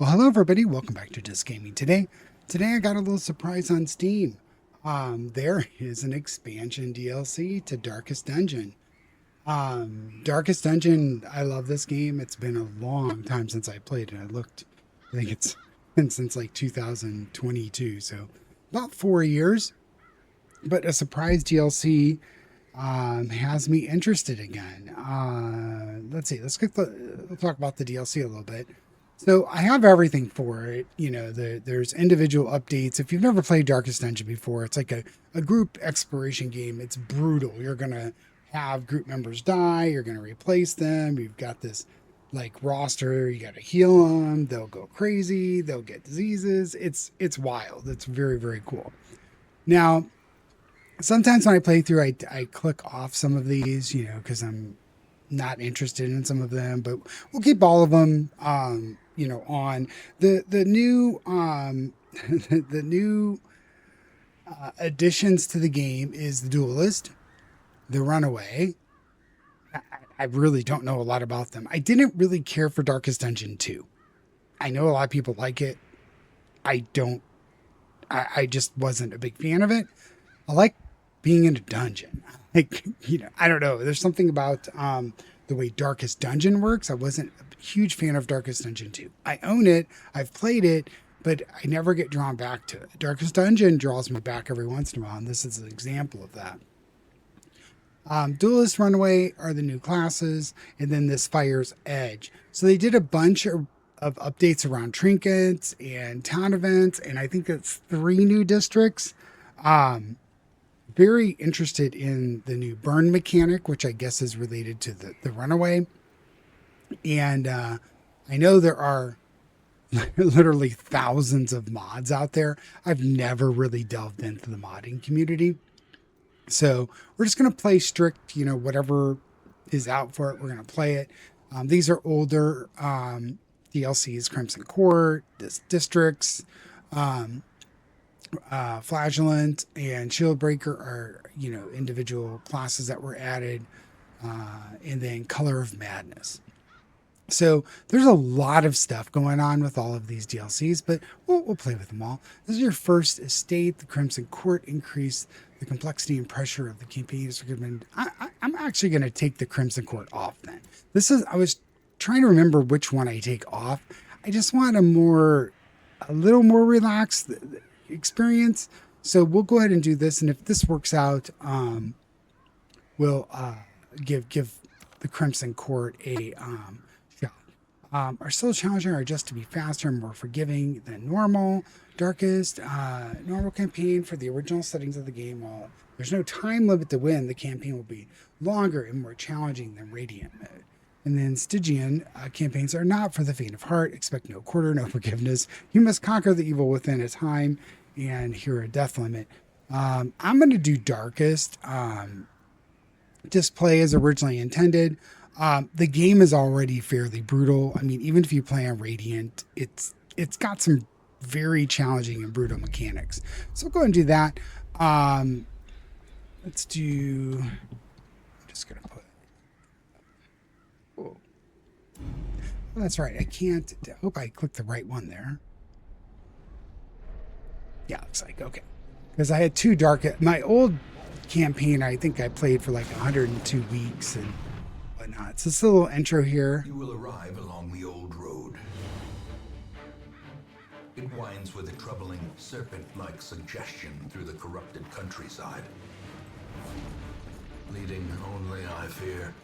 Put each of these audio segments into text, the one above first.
Well, hello everybody. Welcome back to Just Gaming Today. Today I got a little surprise on Steam. There is an expansion DLC to Darkest Dungeon. Darkest Dungeon, I love this game. It's been a long time since I played it. I think it's been since like 2022, so about 4 years. But a surprise DLC has me interested again. Let's see. Let's talk about the DLC a little bit. So I have everything for it. There's individual updates. If you've never played Darkest Dungeon before, it's like a group exploration game. It's brutal. You're gonna have group members die. You're gonna replace them. You've got this like roster. You got to heal them. They'll go crazy. They'll get diseases. It's wild. It's very very cool. Now sometimes when I play through, I click off some of these, because I'm not interested in some of them, but we'll keep all of them, on the new, the new additions to the game is the Duelist, the Runaway. I, I really don't know a lot about them. I didn't really care for Darkest Dungeon 2. I know a lot of people like it. I don't, I just wasn't a big fan of it. I like being in a dungeon. Like, I don't know. There's something about the way Darkest Dungeon works. I wasn't a huge fan of Darkest Dungeon 2. I own it, I've played it, but I never get drawn back to it. Darkest Dungeon draws me back every once in a while, and this is an example of that. Duelist, Runaway are the new classes, and then this Fire's Edge. So they did a bunch of updates around trinkets and town events, and I think it's 3 new districts. Um, Very interested in the new burn mechanic, which I guess is related to the Runaway. And I know there are literally thousands of mods out there. I've never really delved into the modding community. So we're just going to play strict, whatever is out for it, we're going to play it. These are older DLCs, Crimson Court, Districts, um, Flagellant and Shieldbreaker are, individual classes that were added, and then Color of Madness. So there's a lot of stuff going on with all of these DLCs, but we'll play with them all. This is your first estate. The Crimson Court increase the complexity and pressure of the campaign. I'm actually going to take the Crimson Court off then. I was trying to remember which one I take off. I just want a little more relaxed experience. So we'll go ahead and do this. And if this works out, we'll give the Crimson Court a shot. Our still challenging are just to be faster and more forgiving than normal. Darkest, normal campaign for the original settings of the game. While there's no time limit to win, the campaign will be longer and more challenging than Radiant mode. And then Stygian campaigns are not for the faint of heart. Expect no quarter, no forgiveness. You must conquer the evil within a time and hear a death limit. I'm going to do Darkest. Just play as originally intended. The game is already fairly brutal. I mean, even if you play on Radiant, it's got some very challenging and brutal mechanics. So we'll go and do that. Let's do. I'm just gonna put. Oh, that's right. I can't. I hope I clicked the right one there. Yeah, looks like okay. Because I had two my old campaign, I think I played for like 102 weeks and whatnot. So it's a little intro here. You will arrive along the old road. It winds with a troubling serpent-like suggestion through the corrupted countryside, leading only, I fear,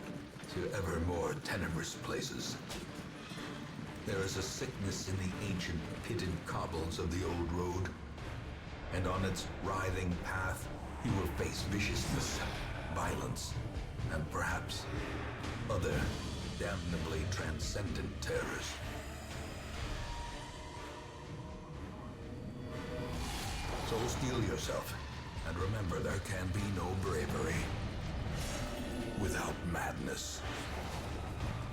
to ever more tenebrous places. There is a sickness in the ancient pitted cobbles of the old road, and on its writhing path you will face viciousness, violence, and perhaps other damnably transcendent terrors. So steel yourself, and remember there can be no bravery without madness.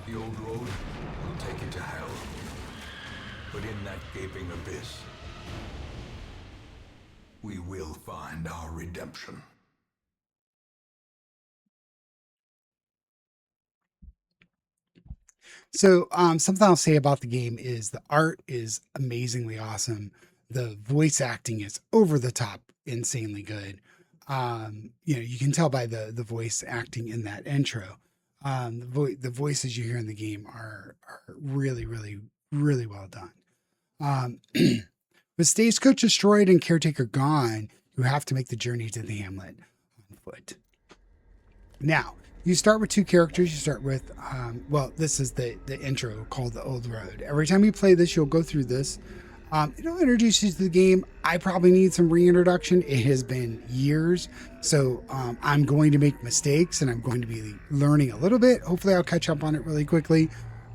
The old road will take you to hell, but in that gaping abyss, we will find our redemption. So, something I'll say about the game is the art is amazingly awesome. The voice acting is over the top, insanely good. You can tell by the voice acting in that intro. The voices you hear in the game are really, really, really well done. Um, with Stagecoach destroyed and Caretaker gone, you have to make the journey to the hamlet on foot. Now, you start with two characters. You start with, this is the intro called the Old Road. Every time you play this, you'll go through this. It'll introduce you to the game. I probably need some reintroduction. It has been years, so I'm going to make mistakes and I'm going to be learning a little bit. Hopefully, I'll catch up on it really quickly,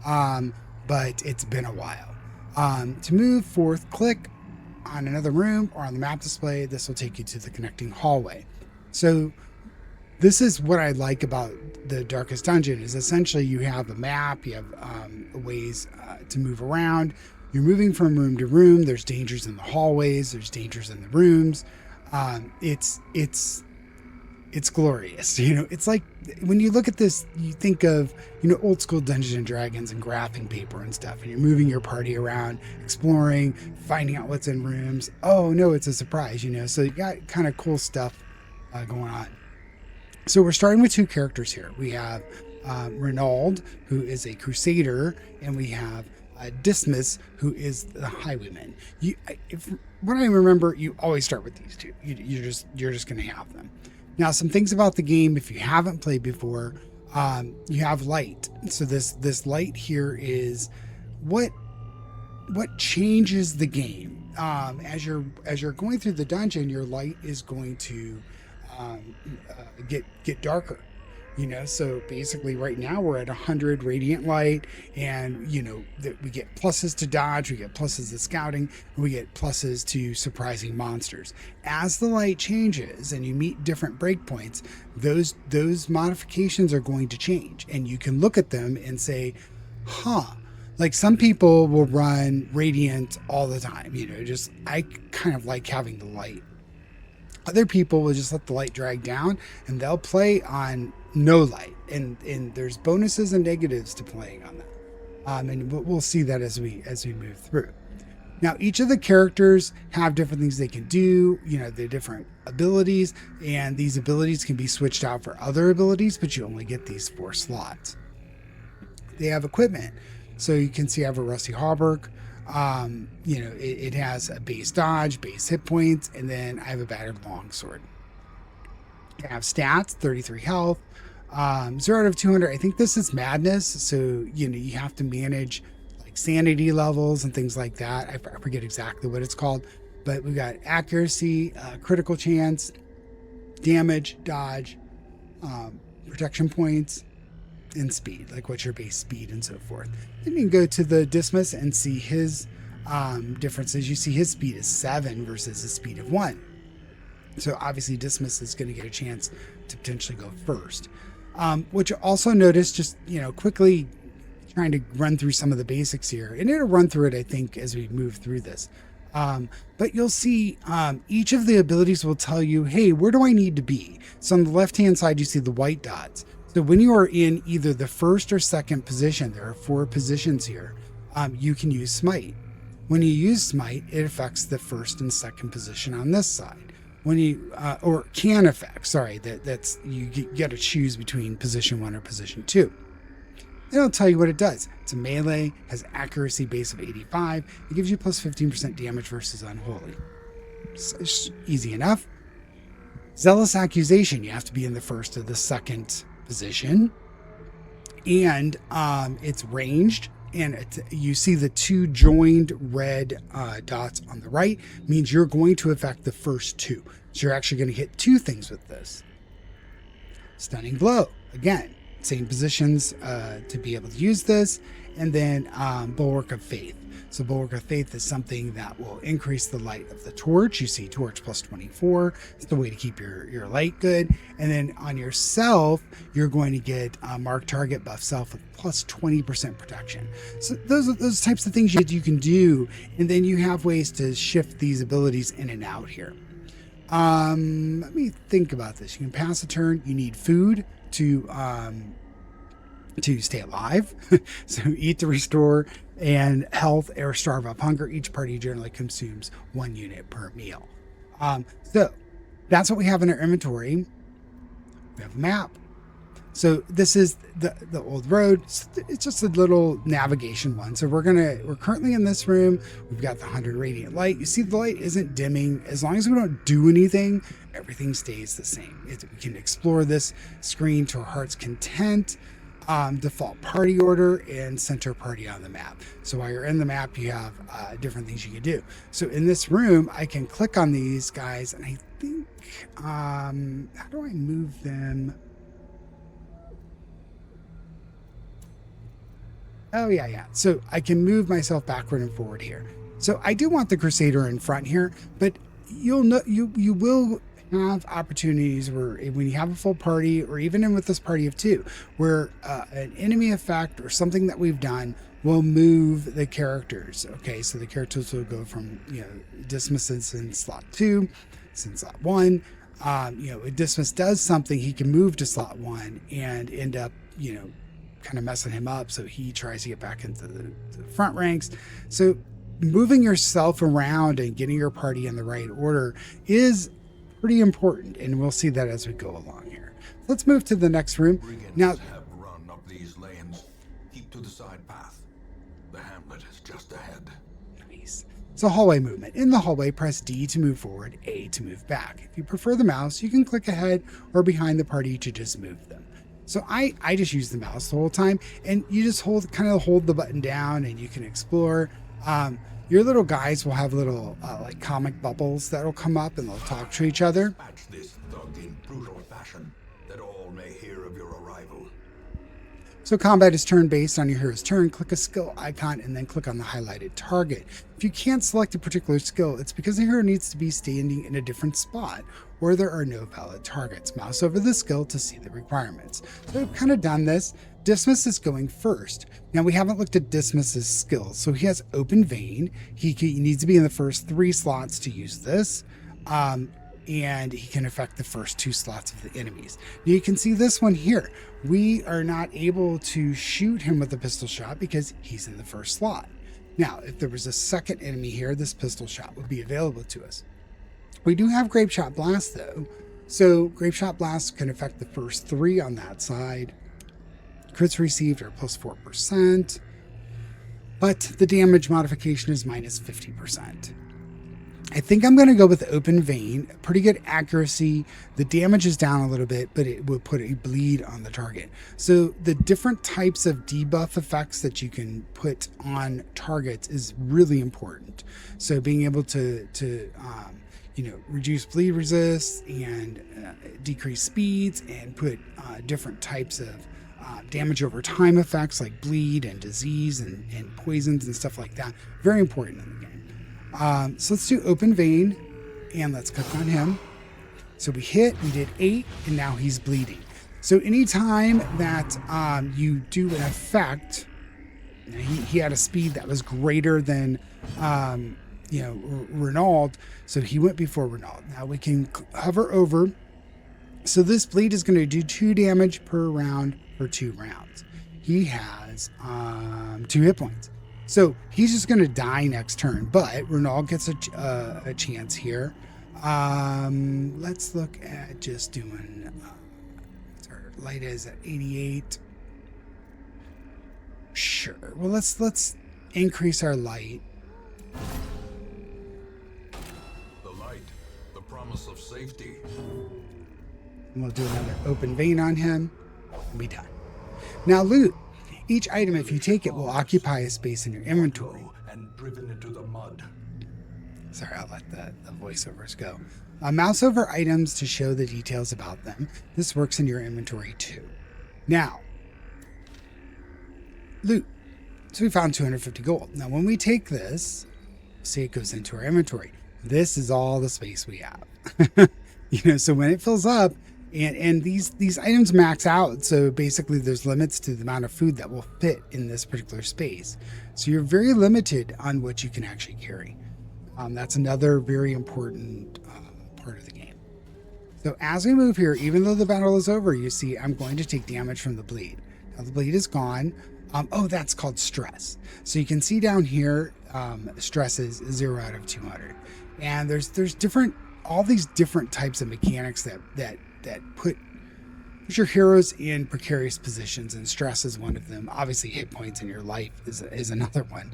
but it's been a while. To move forth, click on another room or on the map display. This will take you to the connecting hallway. So this is what I like about the Darkest Dungeon is essentially you have a map, you have ways to move around. You're moving from room to room. There's dangers in the hallways. There's dangers in the rooms. It's glorious. It's like when you look at this, you think of old school Dungeons and Dragons and graphing paper and stuff, and you're moving your party around, exploring, finding out what's in rooms. Oh no, it's a surprise. So you got kind of cool stuff going on. So we're starting with two characters here. We have Renaud, who is a crusader, and we have Dismas, who is the highwayman. What I remember, you always start with these two. You're just going to have them. Now, some things about the game, if you haven't played before, you have light. So this light here is what changes the game. As you're going through the dungeon, your light is going to get darker. So basically right now we're at 100 radiant light, and that we get pluses to dodge, we get pluses to scouting, and we get pluses to surprising monsters. As the light changes and you meet different breakpoints, those modifications are going to change, and you can look at them and say, like some people will run radiant all the time. I kind of like having the light. Other people will just let the light drag down and they'll play on no light. And there's bonuses and negatives to playing on that. And we'll see that as we move through. Now, each of the characters have different things they can do. They're different abilities, and these abilities can be switched out for other abilities, but you only get these 4 slots. They have equipment. So you can see I have a rusty hauberk. It has a base dodge, base hit points, and then I have a battered longsword. I have stats, 33 health, 0 out of 200. I think this is madness, so you have to manage like sanity levels and things like that. I forget exactly what it's called, but we got accuracy, critical chance, damage, dodge, protection points, and speed, like what's your base speed and so forth. Then you can go to the Dismas and see his differences. You see his speed is 7 versus his speed of 1. So obviously Dismas is going to get a chance to potentially go first. What you also notice, just quickly trying to run through some of the basics here, and it'll run through it I think as we move through this. But you'll see each of the abilities will tell you, hey, where do I need to be? So on the left hand side you see the white dots. So when you are in either the first or second position, there are 4 positions here, you can use Smite. When you use Smite, it affects the first and second position on this side. When you, or can affect, sorry, that's you get to choose between position 1 or position 2. It'll tell you what it does. It's a melee, has accuracy base of 85. It gives you plus 15% damage versus unholy. It's easy enough. Zealous Accusation, you have to be in the first or the second position, and it's ranged, and you see the 2 joined red dots on the right means you're going to affect the first 2, so you're actually going to hit 2 things with this. Stunning Blow, again, same positions to be able to use this, and then Bulwark of Faith. So Bulwark of Faith is something that will increase the light of the torch. You see torch plus 24. It's the way to keep your light good. And then on yourself, you're going to get mark target buff self with plus 20% protection. So those are those types of things you can do. And then you have ways to shift these abilities in and out here. Let me think about this. You can pass a turn. You need food to to stay alive. So eat to restore, and health or starve of hunger. Each party generally consumes 1 unit per meal. So that's what we have in our inventory. We have a map. So this is the old road. It's just a little navigation one. So we're currently in this room. We've got the 100 radiant light. You see the light isn't dimming. As long as we don't do anything, everything stays the same. We can explore this screen to our heart's content. Default party order and center party on the map. So while you're in the map, you have different things you can do. So in this room, I can click on these guys, and I think, how do I move them? Oh yeah. So I can move myself backward and forward here. So I do want the Crusader in front here, but you'll know you will have opportunities where when you have a full party, or even in with this party of 2, where an enemy effect or something that we've done will move the characters. Okay, so the characters will go from dismisses in slot 2, it's in slot 1. If Dismiss does something, he can move to slot 1 and end up kind of messing him up, so he tries to get back into the front ranks. So moving yourself around and getting your party in the right order is pretty important, and we'll see that as we go along here. Let's move to the next room. Now, have run up these lanes. Keep to the side path. The hamlet is just ahead. Nice. It's a hallway movement. In the hallway, press D to move forward, A to move back. If you prefer the mouse, you can click ahead or behind the party to just move them. So I just use the mouse the whole time, and you just hold the button down, and you can explore. Your little guys will have little like comic bubbles that'll come up, and they'll talk to each other. Dispatch this thug in brutal fashion, that all may hear of your arrival. So combat is turn-based. On your hero's turn, click a skill icon and then click on the highlighted target. If you can't select a particular skill, it's because the hero needs to be standing in a different spot, or there are no valid targets. Mouse over the skill to see the requirements. So we've kind of done this. Dismiss is going first. Now we haven't looked at Dismiss's skills. So he has open vein. He needs to be in the first 3 slots to use this. And he can affect the first 2 slots of the enemies. Now you can see this one here. We are not able to shoot him with a pistol shot because he's in the first slot. Now, if there was a second enemy here, this pistol shot would be available to us. We do have Grape Shot Blast though. So Grape Shot Blast can affect the first 3 on that side. Crits received are plus 4%, but the damage modification is minus 50%. I think I'm going to go with open vein. Pretty good accuracy. The damage is down a little bit, but it will put a bleed on the target. So the different types of debuff effects that you can put on targets is really important. So being able to reduce bleed resist and decrease speeds, and put different types of damage over time effects like bleed and disease and poisons and stuff like that. Very important in the game. So let's do open vein, and let's click on him. So we did 8, and now he's bleeding. So anytime that you do an effect, he had a speed that was greater than Renaud, so he went before Renaud. Now we can hover over. So this bleed is going to do 2 damage per round for 2 rounds. He has 2 hit points. So he's just going to die next turn, but Renaud gets a chance here. Let's look at just doing, our light is at 88. Sure. Well, let's increase our light. The light, the promise of safety. And we'll do another open vein on him and be done. Now loot. Each item, if you take it, will occupy a space in your inventory. And driven into the mud. Sorry, I'll let the voiceovers go. Mouse over items to show the details about them. This works in your inventory too. Now, loot. So we found 250 gold. Now, when we take this, see it goes into our inventory. This is all the space we have. So when it fills up, and these items max out, so basically there's limits to the amount of food that will fit in this particular space. So you're very limited on what you can actually carry. That's another very important part of the game. So as we move here, even though the battle is over, you see I'm going to take damage from the bleed. The bleed is gone. Oh, that's called stress. So you can see down here, stress is 0 out of 200. And there's different, all these different types of mechanics that put your heroes in precarious positions, and stress is one of them. Obviously, hit points in your life is another one.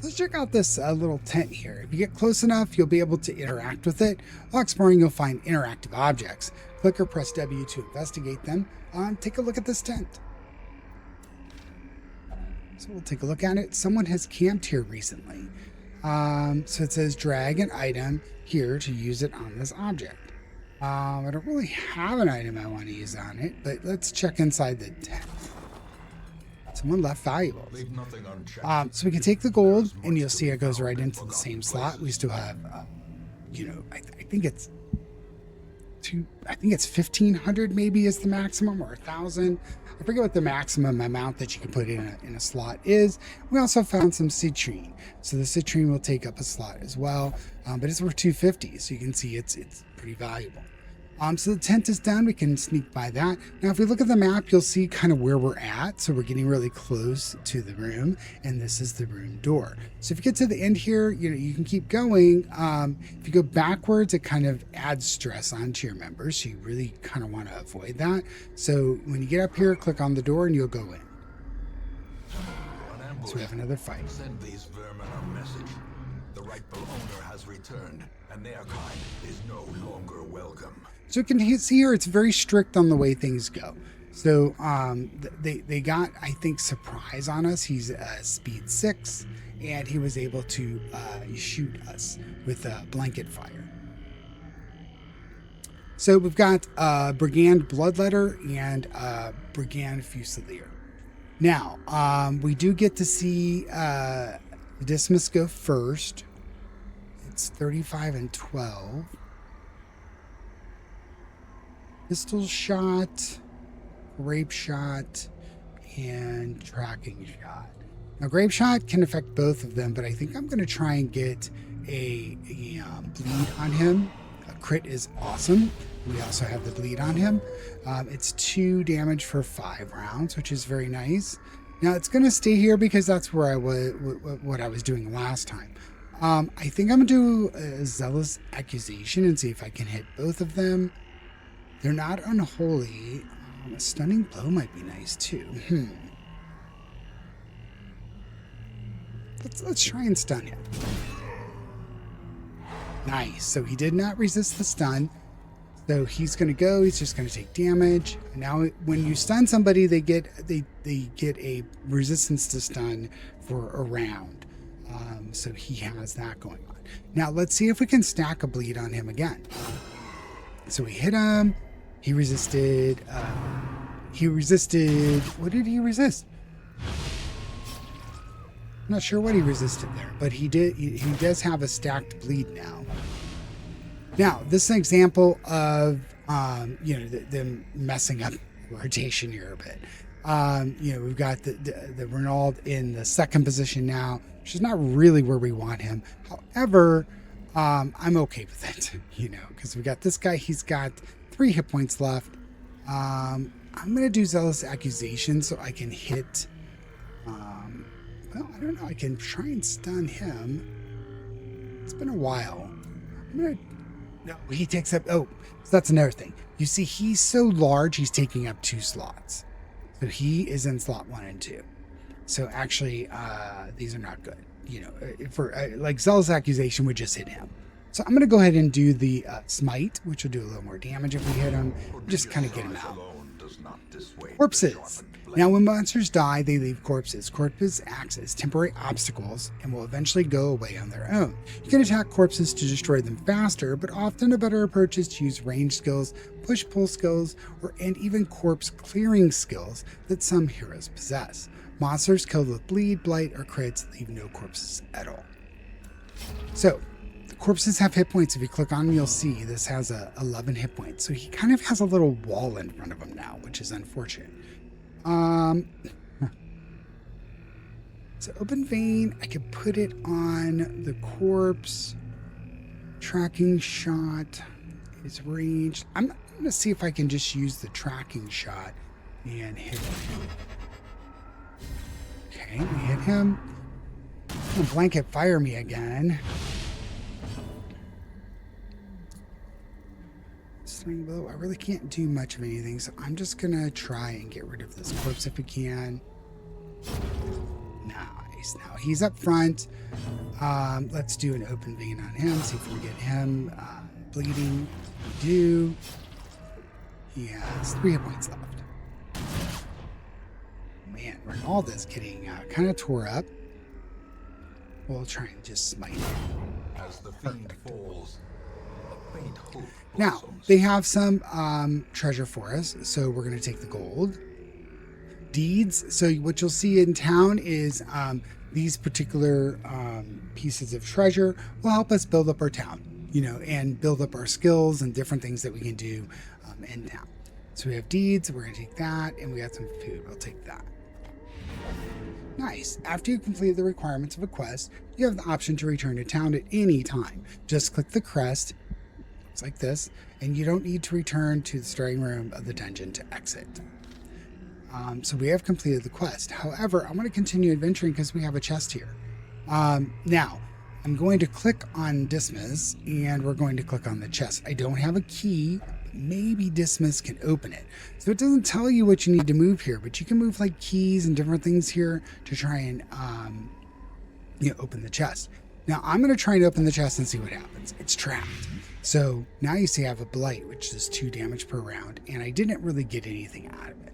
Let's check out this little tent here. If you get close enough, you'll be able to interact with it. While exploring, you'll find interactive objects. Click or press W to investigate them. Take a look at this tent. So we'll take a look at it. Someone has camped here recently. So it says drag an item here to use it on this object. I don't really have an item I want to use on it, but let's check inside the tent. Someone left valuables. Leave nothing unchecked. So we can take the gold, and you'll see it goes right into the same slot. We still have, I think it's 1,500 maybe is the maximum, or 1,000. I forget what the maximum amount that you can put in a slot is. We also found some citrine. So the citrine will take up a slot as well, but it's worth 250, so you can see it's pretty valuable. So the tent is done. We can sneak by that. Now, if we look at the map, you'll see kind of where we're at. So we're getting really close to the room, and this is the room door. So if you get to the end here, you can keep going. If you go backwards, it kind of adds stress onto your members. So you really kind of want to avoid that. So when you get up here, click on the door, and you'll go in. So we have another fight. Send these vermin a message. The rightful owner has returned, and their kind is no longer welcome. So you can see here, it's very strict on the way things go. So they got, I think, surprise on us. He's speed 6, and he was able to shoot us with a blanket fire. So we've got Brigand Bloodletter and Brigand Fusilier. Now, we do get to see Dismas go first. It's 35 and 12. Pistol shot, grape shot, and tracking shot. Now, grape shot can affect both of them, but I think I'm going to try and get a bleed on him. A crit is awesome. We also have the bleed on him. It's 2 damage for 5 rounds, which is very nice. Now, it's going to stay here because that's where I was, what I was doing last time. I think I'm going to do a Zealous Accusation and see if I can hit both of them. They're not unholy. A Stunning Blow might be nice too. Let's try and stun him. Nice. So he did not resist the stun. So he's going to go. He's just going to take damage. And now, when you stun somebody, they get a resistance to stun for a round. So he has that going on. Now let's see if we can stack a bleed on him again. So we hit him. He resisted. What did he resist? I'm not sure what he resisted there, but he did. He does have a stacked bleed now. Now, this is an example of them messing up rotation here a bit. We've got the Renault in the second position now, which is not really where we want him. However, I'm okay with it, because we got this guy. He's got 3 hit points left. I'm going to do Zealous Accusation so I can hit. I don't know. I can try and stun him. It's been a while. No, he takes up. Oh, so that's another thing. You see, he's so large, he's taking up 2 slots. So he is in slot 1 and 2. So actually, these are not good. For like Zealous Accusation would just hit him. So I'm going to go ahead and do the Smite, which will do a little more damage if we hit him. Just kind of get him out. Corpses. Now, when monsters die, they leave corpses. Corpses act as temporary obstacles and will eventually go away on their own. You can attack corpses to destroy them faster, but often a better approach is to use range skills, push-pull skills, and even corpse clearing skills that some heroes possess. Monsters killed with bleed, blight, or crits leave no corpses at all. So, the corpses have hit points. If you click on them, you'll see this has 11 hit points. So he kind of has a little wall in front of him now, which is unfortunate. So open vein, I could put it on the corpse. Tracking shot is ranged. I'm going to see if I can just use the tracking shot and hit him. Okay, we hit him. Blanket fire me again. I really can't do much of anything, so I'm just gonna try and get rid of this corpse if we can. Nice. Now he's up front. Let's do an open vein on him, see if we get him bleeding. We do. He has 3 hit points left. Man, Ronaldo's getting kind of tore up. We'll try and just smite him. As the fiend falls, a faint hope Now, blossoms. they have some treasure for us, so we're going to take the gold. Deeds. So what you'll see in town is these particular pieces of treasure will help us build up our town, you know, and build up our skills and different things that we can do in town. So we have deeds. We're going to take that, and we got some food. We'll take that. Nice. After you complete the requirements of a quest, you have the option to return to town at any time. Just click the crest, looks like this, and you don't need to return to the starting room of the dungeon to exit. So we have completed the quest. However, I want to continue adventuring because we have a chest here. Now, I'm going to click on Dismiss, and we're going to click on the chest. I don't have a key. Maybe Dismiss can open it. So it doesn't tell you what you need to move here, but you can move like keys and different things here to try and open the chest. Now I'm going to try and open the chest and see what happens. It's trapped. So now you see I have a blight, which is 2 damage per round, and I didn't really get anything out of it.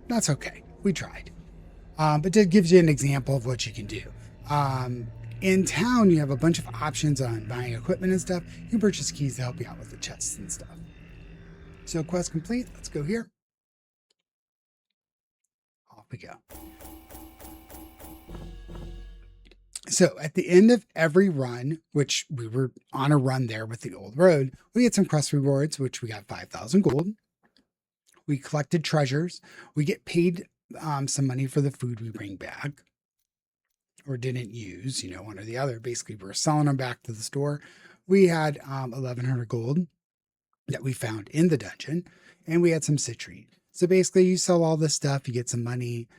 That's okay. We tried. But that gives you an example of what you can do. In town, you have a bunch of options on buying equipment and stuff. You can purchase keys to help you out with the chests and stuff. So quest complete. Let's go here. Off we go. So at the end of every run, which we were on a run there with the old road, we get some quest rewards, which we got 5,000 gold. We collected treasures. We get paid some money for the food we bring back or didn't use, you know, one or the other. Basically, we're selling them back to the store. We had 1,100 gold that we found in the dungeon, and we had some citrine. So basically, you sell all this stuff, you get some money,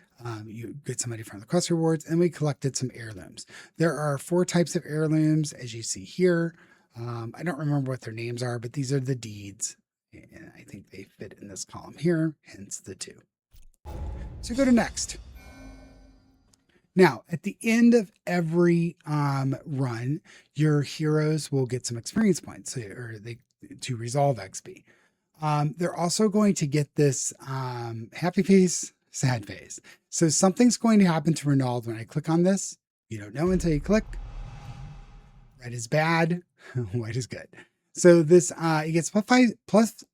you get some money from the quest rewards, and we collected some heirlooms. There are 4 types of heirlooms, as you see here. I don't remember what their names are, but these are the deeds, and I think they fit in this column here, hence the 2. So go to next. Now, at the end of every run, your heroes will get some experience points, to resolve XP. They're also going to get this happy face, sad face. So something's going to happen to Ronald when I click on this. You don't know until you click. Red is bad, white is good. So this he gets plus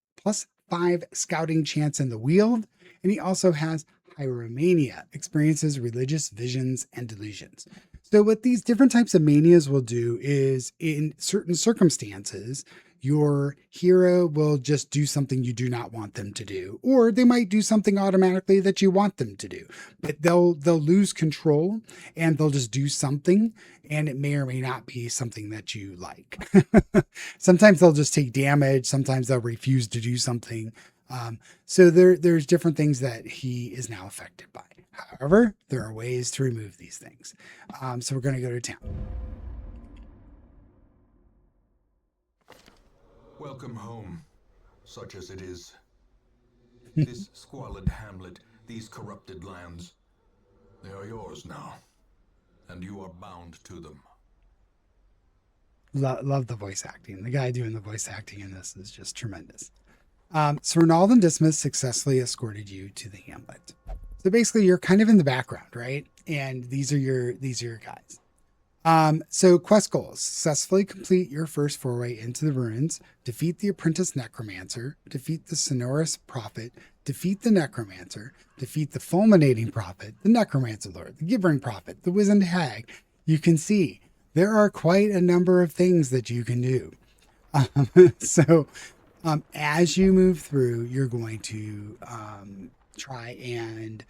5 scouting chance in the wield, and he also has Hieromania, experiences religious visions and delusions. So what these different types of manias will do is, in certain circumstances, your hero will just do something you do not want them to do, or they might do something automatically that you want them to do. But they'll lose control and they'll just do something, and it may or may not be something that you like. Sometimes they'll just take damage. Sometimes they'll refuse to do something. So there's different things that he is now affected by. However, there are ways to remove these things. So we're going to go to town. Welcome home, such as it is. This squalid hamlet, these corrupted lands, they are yours now, and you are bound to them. Love the voice acting. The guy doing the voice acting in this is just tremendous. So Ronald and Dismiss successfully escorted you to the hamlet. So basically, you're kind of in the background, right? And these are your guys. So quest goals: successfully complete your first foray into the ruins, defeat the apprentice necromancer, defeat the sonorous prophet, defeat the necromancer, defeat the fulminating prophet, the necromancer lord, the gibbering prophet, the wizened hag. You can see there are quite a number of things that you can do. As you move through, you're going to try and,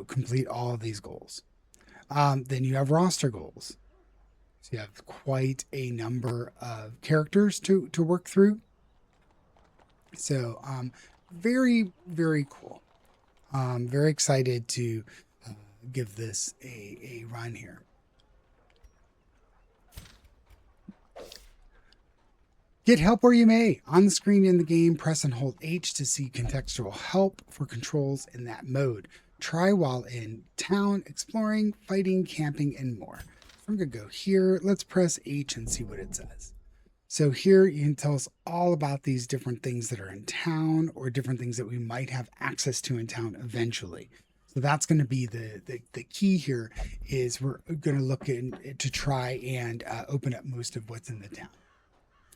complete all of these goals. Then you have roster goals. So you have quite a number of characters to work through. So very, very cool. Very excited to give this a run here. Get help where you may. On the screen in the game, press and hold H to see contextual help for controls in that mode. Try while in town, exploring, fighting, camping, and more. So I'm going to go here. Let's press H and see what it says. So here you can tell us all about these different things that are in town or different things that we might have access to in town eventually. So that's going to be the key here is we're going to look in to try and open up most of what's in the town.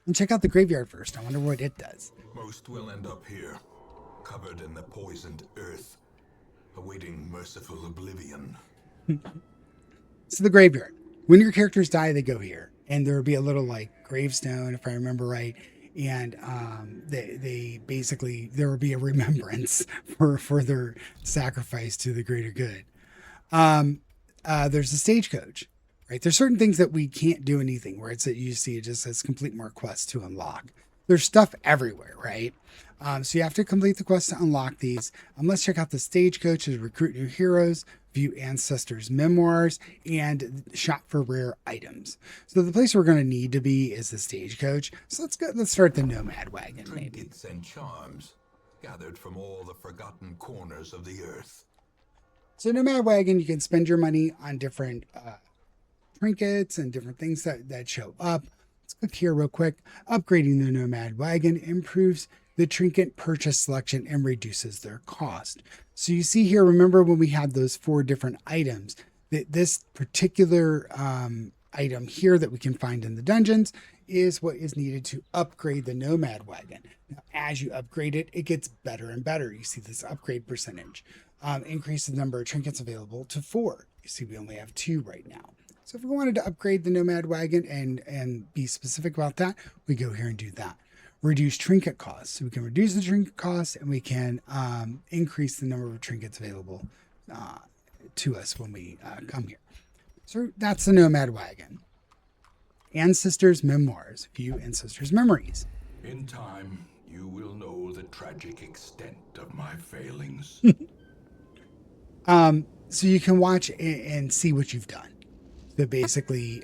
And check out the graveyard first. I wonder what it does. Most will end up here, covered in the poisoned earth, awaiting merciful oblivion. So the graveyard. When your characters die, they go here. And there will be a little like gravestone, if I remember right. And they basically, there will be a remembrance for their sacrifice to the greater good. There's a stagecoach. Right, there's certain things that we can't do anything where it's that you see it just says complete more quests to unlock. There's stuff everywhere, right? So you have to complete the quest to unlock these. Let's check out the stagecoach to recruit new heroes, view ancestors' memoirs, and shop for rare items. So the place we're going to need to be is the stagecoach. So let's go. Let's start the nomad wagon. Trinkets and charms gathered from all the forgotten corners of the earth. So nomad wagon, you can spend your money on different trinkets and different things that show up. Let's click here real quick. Upgrading the nomad wagon improves the trinket purchase selection and reduces their cost. So you see here, remember when we had those 4 different items, that this particular item here that we can find in the dungeons is what is needed to upgrade the nomad wagon. Now, as you upgrade it, it gets better and better. You see this upgrade percentage. Increase the number of trinkets available to 4. You see we only have 2 right now. So if we wanted to upgrade the nomad wagon and be specific about that, we go here and do that. Reduce trinket costs. So we can reduce the trinket costs and we can increase the number of trinkets available to us when we come here. So that's the nomad wagon. Ancestors' memoirs. View ancestors' memories. In time, you will know the tragic extent of my failings. So you can watch and see what you've done. So basically,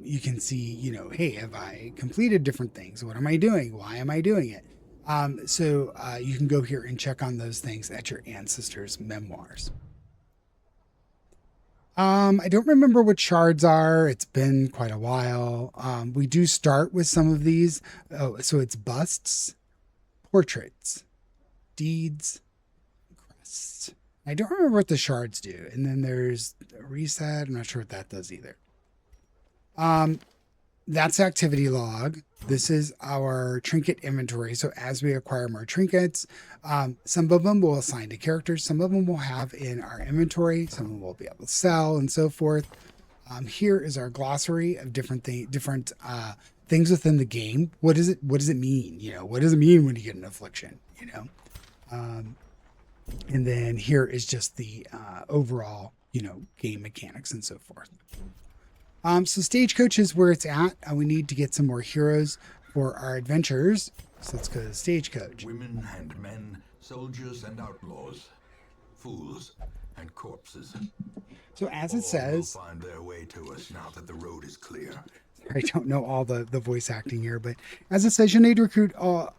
you can see, you know, hey, have I completed different things? What am I doing? Why am I doing it? So you can go here and check on those things at your ancestors' memoirs. I don't remember what shards are. It's been quite a while. We do start with some of these. Oh, so it's busts, portraits, deeds, crests. I don't remember what the shards do. And then there's a reset. I'm not sure what that does either. That's activity log. This is our trinket inventory. So as we acquire more trinkets, some of them will assign to characters. Some of them will have in our inventory. Some of them will be able to sell and so forth. Here is our glossary of different things within the game. What does it mean? You know, what does it mean when you get an affliction? You know, and then here is just the overall, you know, game mechanics and so forth. So Stagecoach is where it's at. We need to get some more heroes for our adventures. So let's go to Stagecoach. Women and men, soldiers and outlaws, fools and corpses. So as it says, will find their way to us now that the road is clear. I don't know all the voice acting here, but as it says, you need to recruit all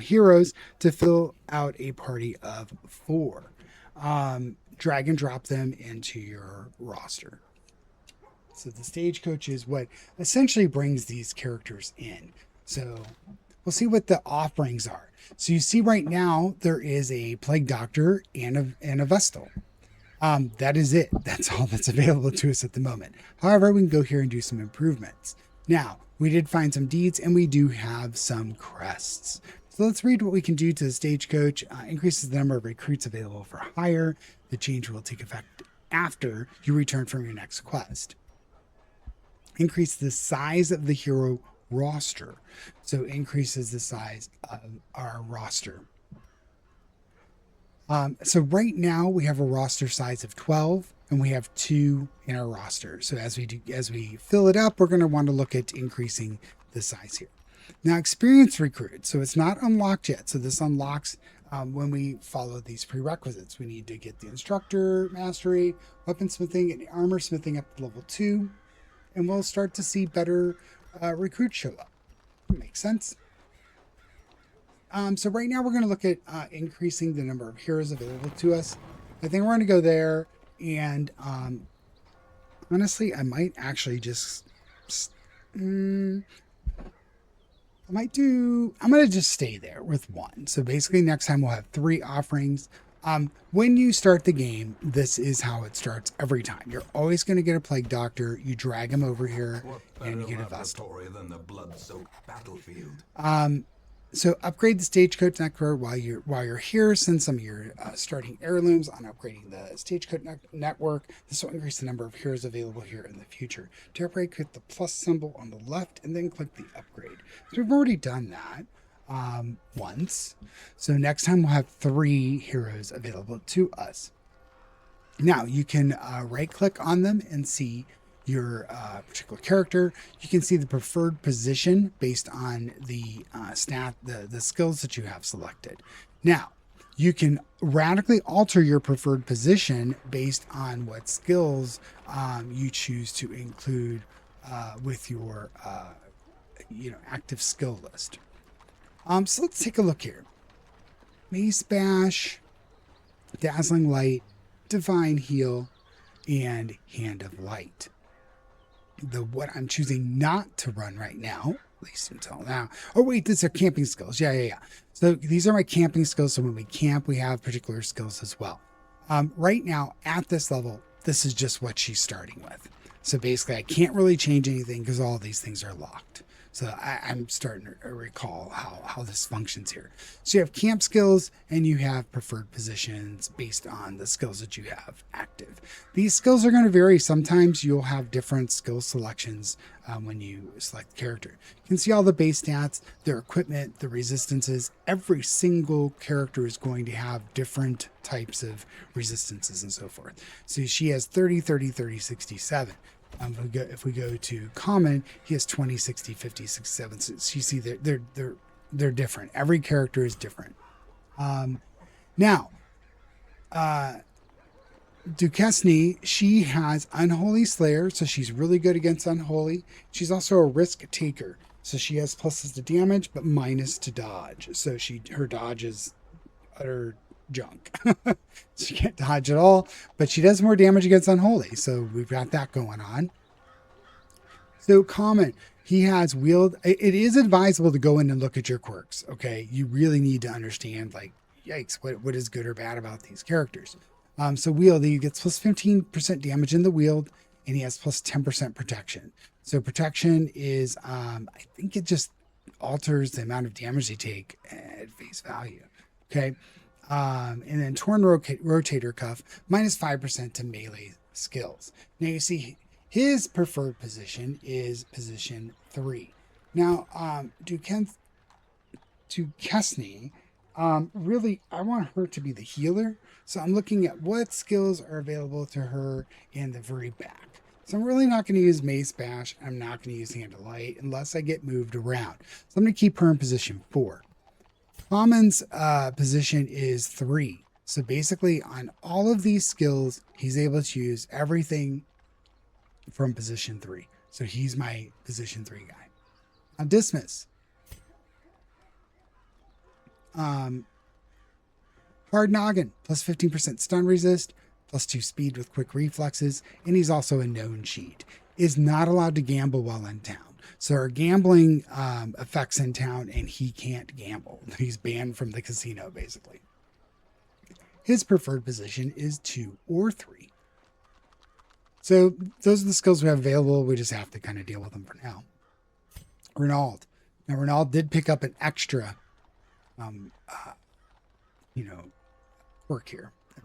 heroes to fill out a party of 4. Drag and drop them into your roster. So the Stagecoach is what essentially brings these characters in. So we'll see what the offerings are. So you see right now there is a Plague Doctor and a Vestal. That is it. That's all that's available to us at the moment. However, we can go here and do some improvements. Now, we did find some deeds and we do have some crests. So let's read what we can do to the Stagecoach. Increases the number of recruits available for hire. The change will take effect after you return from your next quest. Increase the size of the hero roster. So increases the size of our roster. So right now we have a roster size of 12 and we have 2 in our roster. So as we fill it up, we're going to want to look at increasing the size here. Now experience recruited. So it's not unlocked yet. So this unlocks when we follow these prerequisites. We need to get the instructor mastery, weaponsmithing, and armor smithing up to level 2, and we'll start to see better recruits show up. Makes sense. So right now we're going to look at increasing the number of heroes available to us. I think we're going to go there, and honestly, I might actually just... I'm going to just stay there with 1. So basically next time we'll have 3 offerings. When you start the game, this is how it starts every time. You're always going to get a plague doctor. You drag him over here and you get a vestal. Than the blood-soaked battlefield. So upgrade the stagecoach network while you're here. Send some of your starting heirlooms on upgrading the stagecoach network. This will increase the number of heroes available here in the future. To upgrade, click the plus symbol on the left and then click the upgrade. So we've already done that once. So next time we'll have 3 heroes available to us. Now you can right click on them and see your particular character. You can see the preferred position based on the the skills that you have selected. Now, you can radically alter your preferred position based on what skills you choose to include with your active skill list. So let's take a look here. Mace Bash, Dazzling Light, Divine Heal, and Hand of Light. What I'm choosing not to run right now, at least until now. Oh wait, these are camping skills. Yeah. So these are my camping skills. So when we camp, we have particular skills as well. Right now at this level, this is just what she's starting with. So basically I can't really change anything because all these things are locked. So I'm starting to recall how this functions here. So you have camp skills and you have preferred positions based on the skills that you have active. These skills are going to vary. Sometimes you'll have different skill selections when you select the character. You can see all the base stats, their equipment, the resistances. Every single character is going to have different types of resistances and so forth. So she has 30, 30, 30, 67. If we go to common, he has 20, 60, 50, 67. So you see they're different. Every character is different. Now, Duquesne, she has Unholy Slayer, so she's really good against Unholy. She's also a risk taker, so she has pluses to damage but minus to dodge. So her dodge is utter junk. She can't dodge at all, but she does more damage against Unholy, so we've got that going on. So common, he has wield. It is advisable to go in and look at your quirks. Okay, you really need to understand, like, yikes, what is good or bad about these characters. So wield, he gets plus 15% damage in the wield, and he has plus 10% protection. So protection is, I think it just alters the amount of damage they take at face value. Okay. And then torn rotator cuff, minus 5% to melee skills. Now you see his preferred position is position 3. Now, Duquesne, really, I want her to be the healer. So I'm looking at what skills are available to her in the very back. So I'm really not going to use Mace Bash. I'm not going to use Hand of Light unless I get moved around. So I'm going to keep her in position 4. Common's position is 3. So basically on all of these skills, he's able to use everything from position 3. So he's my position 3 guy. Now Dismiss. Hard Noggin, plus 15% stun resist, plus 2 speed with quick reflexes, and he's also a known cheat. Is not allowed to gamble while in town. So our gambling effects in town, and he can't gamble. He's banned from the casino, basically. His preferred position is 2 or 3. So those are the skills we have available. We just have to kind of deal with them for now. Renaud. Now, Renaud did pick up an extra, quirk here, a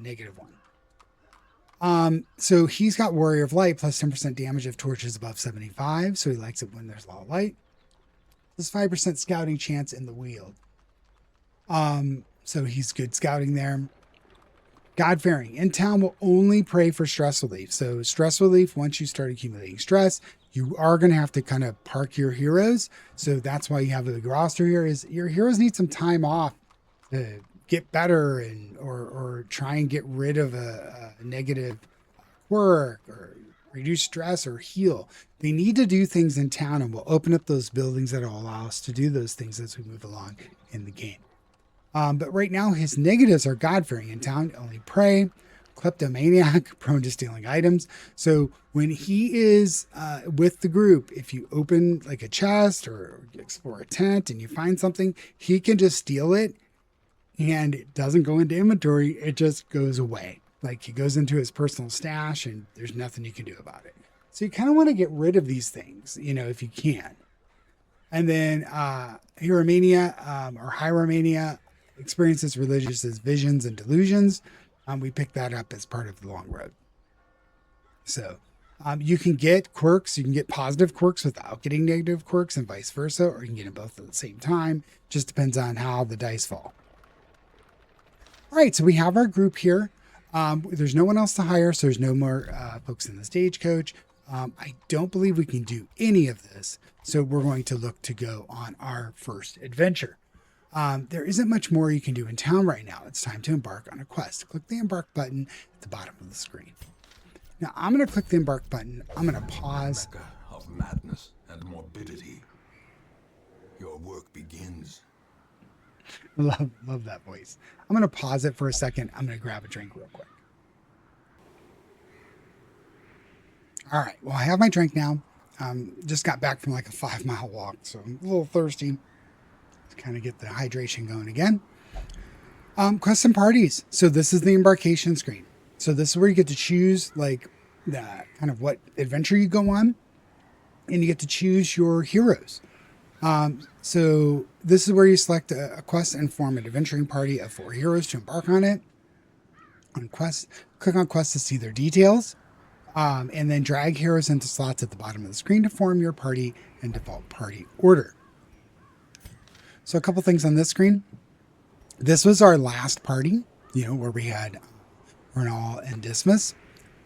-1. So he's got Warrior of Light, plus 10% damage if torches above 75. So he likes it when there's a lot of light. There's 5% scouting chance in the wield. So he's good scouting there. God-fearing. In town will only pray for stress relief. So stress relief, once you start accumulating stress, you are going to have to kind of park your heroes. So that's why you have the roster here, is your heroes need some time off to get better and or try and get rid of a negative quirk or reduce stress or heal. They need to do things in town, and we'll open up those buildings that will allow us to do those things as we move along in the game. But right now, his negatives are God-fearing in town, only prey, kleptomaniac, prone to stealing items. So when he is with the group, if you open like a chest or explore a tent and you find something, he can just steal it, and it doesn't go into inventory. It just goes away. Like he goes into his personal stash and there's nothing you can do about it. So you kind of want to get rid of these things, if you can. And then Hieromania or Hieromania experiences religious as visions and delusions. We picked that up as part of the long road. So you can get quirks. You can get positive quirks without getting negative quirks and vice versa, or you can get them both at the same time. Just depends on how the dice fall. All right, so we have our group here. There's no one else to hire, so there's no more folks in the stagecoach. I don't believe we can do any of this, so we're going to look to go on our first adventure. There isn't much more you can do in town right now. It's time to embark on a quest. Click the embark button at the bottom of the screen. Now, I'm going to click the embark button. I'm going to pause. Mecca of madness and morbidity. Your work begins. Love that voice. I'm going to pause it for a second. I'm going to grab a drink real quick. All right. Well, I have my drink now. Just got back from like a 5-mile walk, so I'm a little thirsty. Let's kind of get the hydration going again. Quests and parties. So this is the embarkation screen. So this is where you get to choose like the kind of what adventure you go on, and you get to choose your heroes. So this is where you select a quest and form an adventuring party of 4 heroes to embark on it. On quest, click on quest to see their details, and then drag heroes into slots at the bottom of the screen to form your party and default party order. So a couple things on this screen. This was our last party, where we had Renal and Dismas.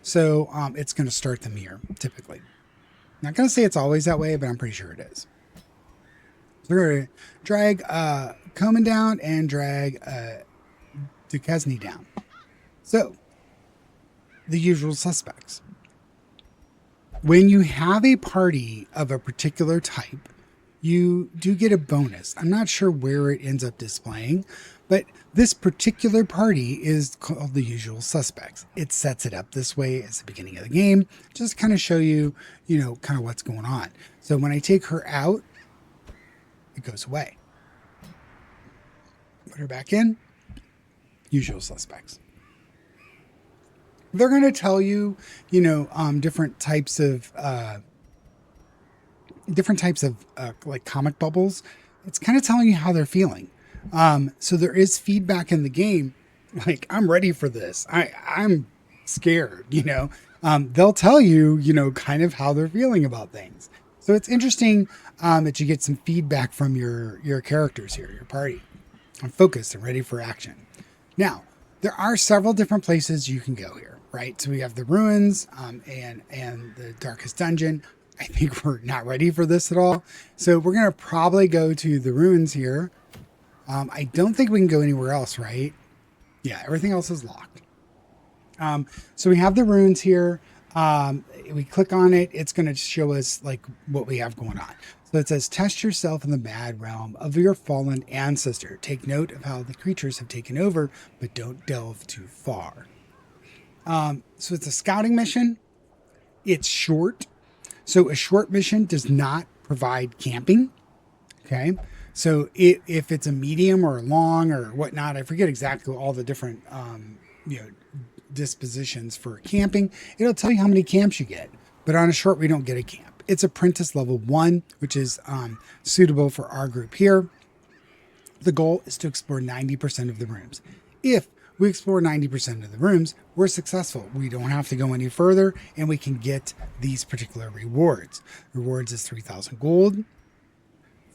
So it's going to start them here, typically. Not going to say it's always that way, but I'm pretty sure it is. So we're going to drag Coman down and drag Duquesne down. So, the usual suspects. When you have a party of a particular type, you do get a bonus. I'm not sure where it ends up displaying, but this particular party is called the usual suspects. It sets it up this way as the beginning of the game, just to kind of show you, kind of what's going on. So when I take her out, it goes away. Put her back in. Usual suspects. They're going to tell you, different types of like comic bubbles. It's kind of telling you how they're feeling. So there is feedback in the game. Like, I'm ready for this. I'm scared, they'll tell you, kind of how they're feeling about things. So it's interesting that you get some feedback from your characters here, your party. I'm focused and ready for action. Now, there are several different places you can go here, right? So we have the ruins and the darkest dungeon. I think we're not ready for this at all. So we're going to probably go to the ruins here. I don't think we can go anywhere else, right? Yeah, everything else is locked. So we have the ruins here. We click on it. It's going to show us like what we have going on. So it says, test yourself in the mad realm of your fallen ancestor. Take note of how the creatures have taken over, but don't delve too far. So it's a scouting mission. It's short. So a short mission does not provide camping. Okay. So if it's a medium or a long or whatnot, I forget exactly all the different, dispositions for camping. It'll tell you how many camps you get, but on a short, we don't get a camp. It's apprentice level 1, which is suitable for our group here. The goal is to explore 90% of the rooms. If we explore 90% of the rooms, we're successful. We don't have to go any further, and we can get these particular rewards. Rewards is 3,000 gold,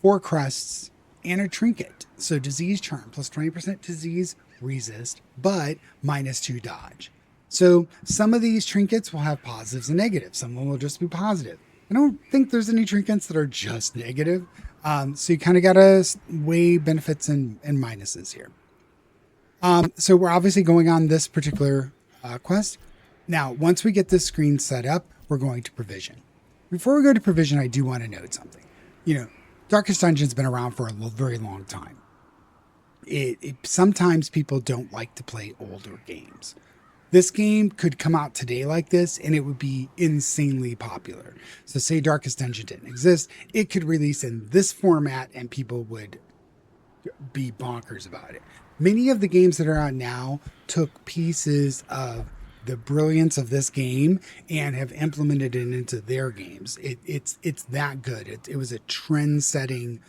4 crests, and a trinket. So disease charm plus 20% disease resist, but -2 dodge. So some of these trinkets will have positives and negatives. Some of them will just be positive. I don't think there's any trinkets that are just negative. So you kind of got to weigh benefits and minuses here. So we're obviously going on this particular quest. Now, once we get this screen set up, we're going to provision. Before we go to provision, I do want to note something. You know, Darkest Dungeon's been around for a very long time. Sometimes people don't like to play older games. This game could come out today like this and it would be insanely popular. So say Darkest Dungeon didn't exist, it could release in this format and people would be bonkers about it. Many of the games that are out now took pieces of the brilliance of this game and have implemented it into their games. It's that good. It was a trend-setting,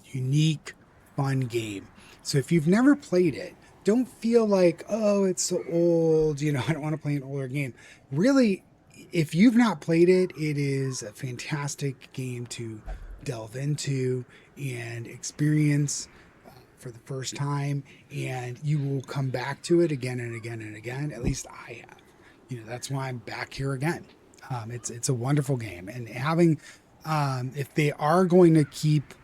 unique, fun game. So if you've never played it, don't feel like, oh, it's so old, you know, I don't want to play an older game. Really, if you've not played it, it is a fantastic game to delve into and experience for the first time, and you will come back to it again and again and again. At least I have. You know, that's why I'm back here again. It's a wonderful game, and having if they are going to keep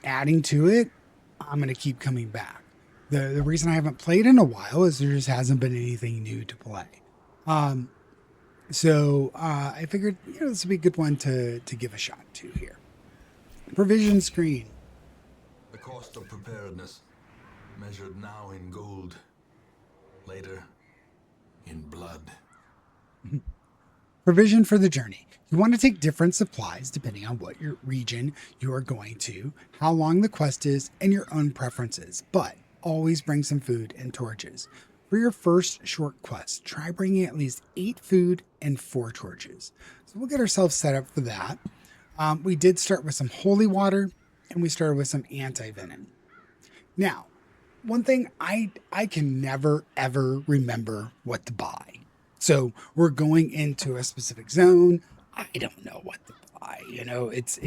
adding to it, I'm going to keep coming back. The reason I haven't played in a while is there just hasn't been anything new to play. So I figured, you know, this would be a good one to give a shot to here. Provision screen. The cost of preparedness, measured now in gold, later in blood. Provision for the journey. You want to take different supplies depending on what your region you are going to, how long the quest is, and your own preferences, but always bring some food and torches. For your first short quest, try bringing at least 8 food and 4 torches. So we'll get ourselves set up for that. We did start with some holy water, and we started with some anti-venom. Now, one thing I can never ever remember what to buy. So we're going into a specific zone. I don't know what to buy. You know, it's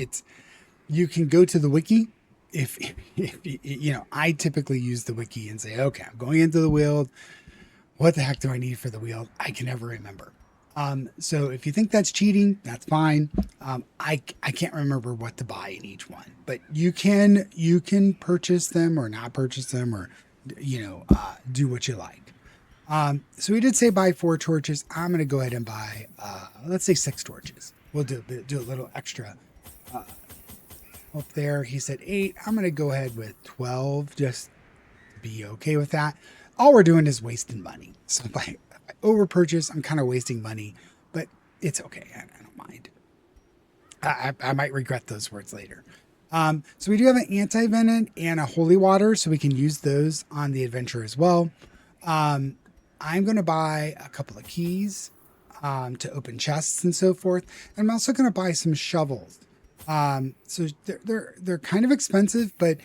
you can go to the wiki. If you know, I typically use the wiki and say, okay, I'm going into the Weald. What the heck do I need for the Weald? I can never remember. So if you think that's cheating, that's fine. I can't remember what to buy in each one, but you can purchase them or not purchase them, or you know, do what you like. So we did say buy 4 torches. I'm going to go ahead and buy, let's say 6 torches. We'll do a little extra up there. He said 8. I'm going to go ahead with 12, just to be okay with that. All we're doing is wasting money. So if I over purchase, I'm kind of wasting money, but it's okay. I don't mind. I might regret those words later. So we do have an anti-venom and a holy water, so we can use those on the adventure as well. I'm going to buy a couple of keys to open chests and so forth. And I'm also going to buy some shovels. So they're kind of expensive, but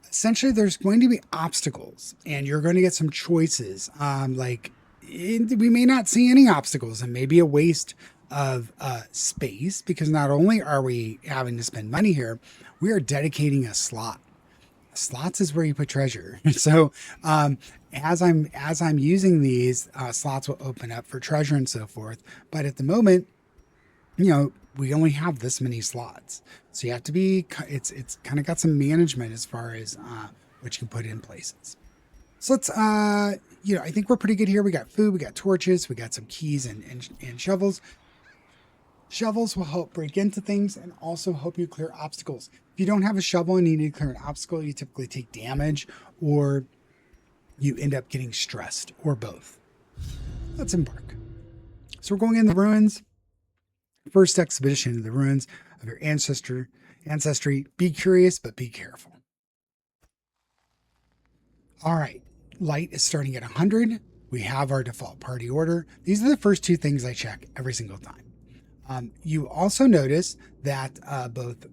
essentially there's going to be obstacles and you're going to get some choices. We may not see any obstacles and maybe a waste of space, because not only are we having to spend money here, we are dedicating a slot. Slots is where you put treasure. So as I'm using these, slots will open up for treasure and so forth. But at the moment, you know, we only have this many slots. So you have to be, it's kind of got some management as far as what you can put in places. So let's, you know, I think we're pretty good here. We got food, we got torches, we got some keys and shovels. Shovels will help break into things and also help you clear obstacles. If you don't have a shovel and you need to clear an obstacle, you typically take damage or you end up getting stressed, or both. Let's embark. So we're going in the ruins. First expedition in the ruins of your ancestry. Be curious, but be careful. All right. Light is starting at 100. We have our default party order. These are the first 2 things I check every single time. You also notice that both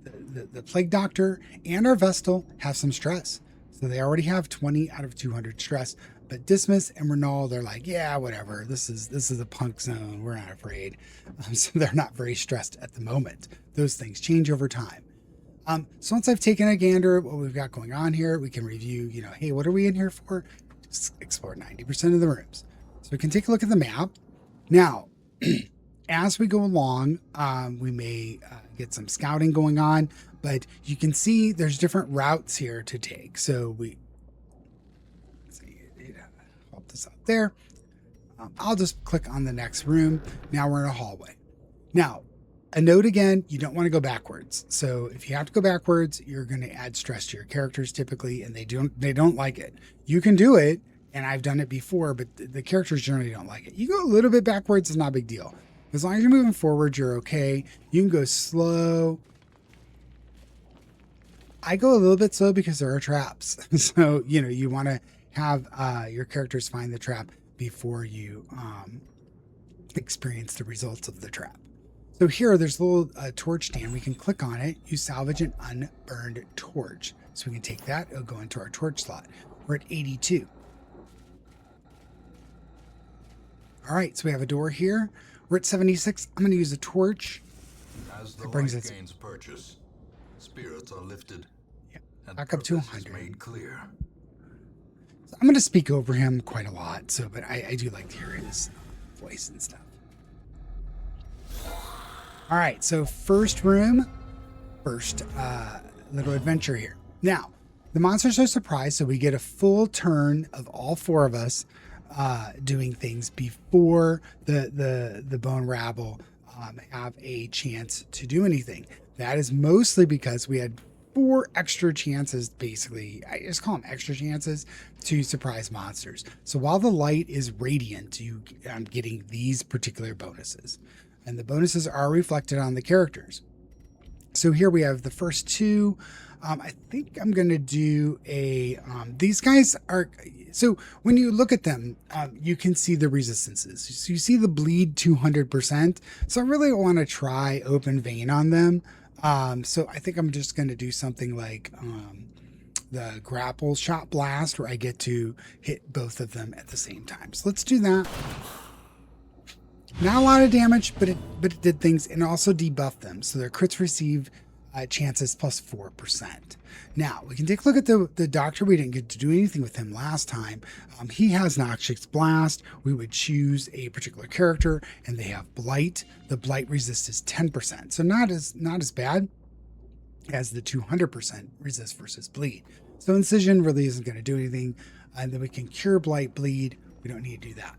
the Plague Doctor and our Vestal have some stress. So they already have 20 out of 200 stress. But Dismas and Renal, they're like, yeah, whatever. This is a punk zone. We're not afraid. So they're not very stressed at the moment. Those things change over time. So once I've taken a gander at what we've got going on here, we can review, you know, hey, what are we in here for? Just explore 90% of the rooms. So we can take a look at the map. Now, as we go along, we may get some scouting going on, but you can see there's different routes here to take. So this out there. I'll just click on the next room. Now we're in a hallway. Now, a note again, you don't want to go backwards. So if you have to go backwards, you're going to add stress to your characters typically, and they don't like it. You can do it, and I've done it before, but the characters generally don't like it. You go a little bit backwards, it's not a big deal. As long as you're moving forward, you're okay. You can go slow. I go a little bit slow because there are traps. So, you want to have your characters find the trap before you experience the results of the trap. So here, there's a little torch stand. We can click on it. You salvage an unburned torch. So we can take that. It'll go into our torch slot. We're at 82. All right, so we have a door here. We're at 76. I'm going to use a torch. As the It brings light us gains purchase, spirits are lifted. And back up to purpose is 100. made clear. So I'm going to speak over him quite a lot. So, but I do like to hear his voice and stuff. All right, so first room, first little adventure here. Now, the monsters are surprised, so we get a full turn of all four of us doing things before the bone rabble have a chance to do anything. That is mostly because we had 4 extra chances, basically. I just call them extra chances to surprise monsters. So while the light is radiant, I'm getting these particular bonuses. And the bonuses are reflected on the characters. So here we have the first 2. I think I'm going to do a... these guys are... So when you look at them, you can see the resistances. So you see the bleed 200%. So I really want to try open vein on them. So I think I'm just going to do something like the grapple shot blast, where I get to hit both of them at the same time. So let's do that. Not a lot of damage, but it did things, and also debuffed them. So their crits receive chances plus 4%. Now, we can take a look at the doctor. We didn't get to do anything with him last time. He has Noxious Blast. We would choose a particular character, and they have Blight. The Blight resist is 10%. So not as bad as the 200% resist versus bleed. So Incision really isn't going to do anything. And then we can cure Blight Bleed. We don't need to do that.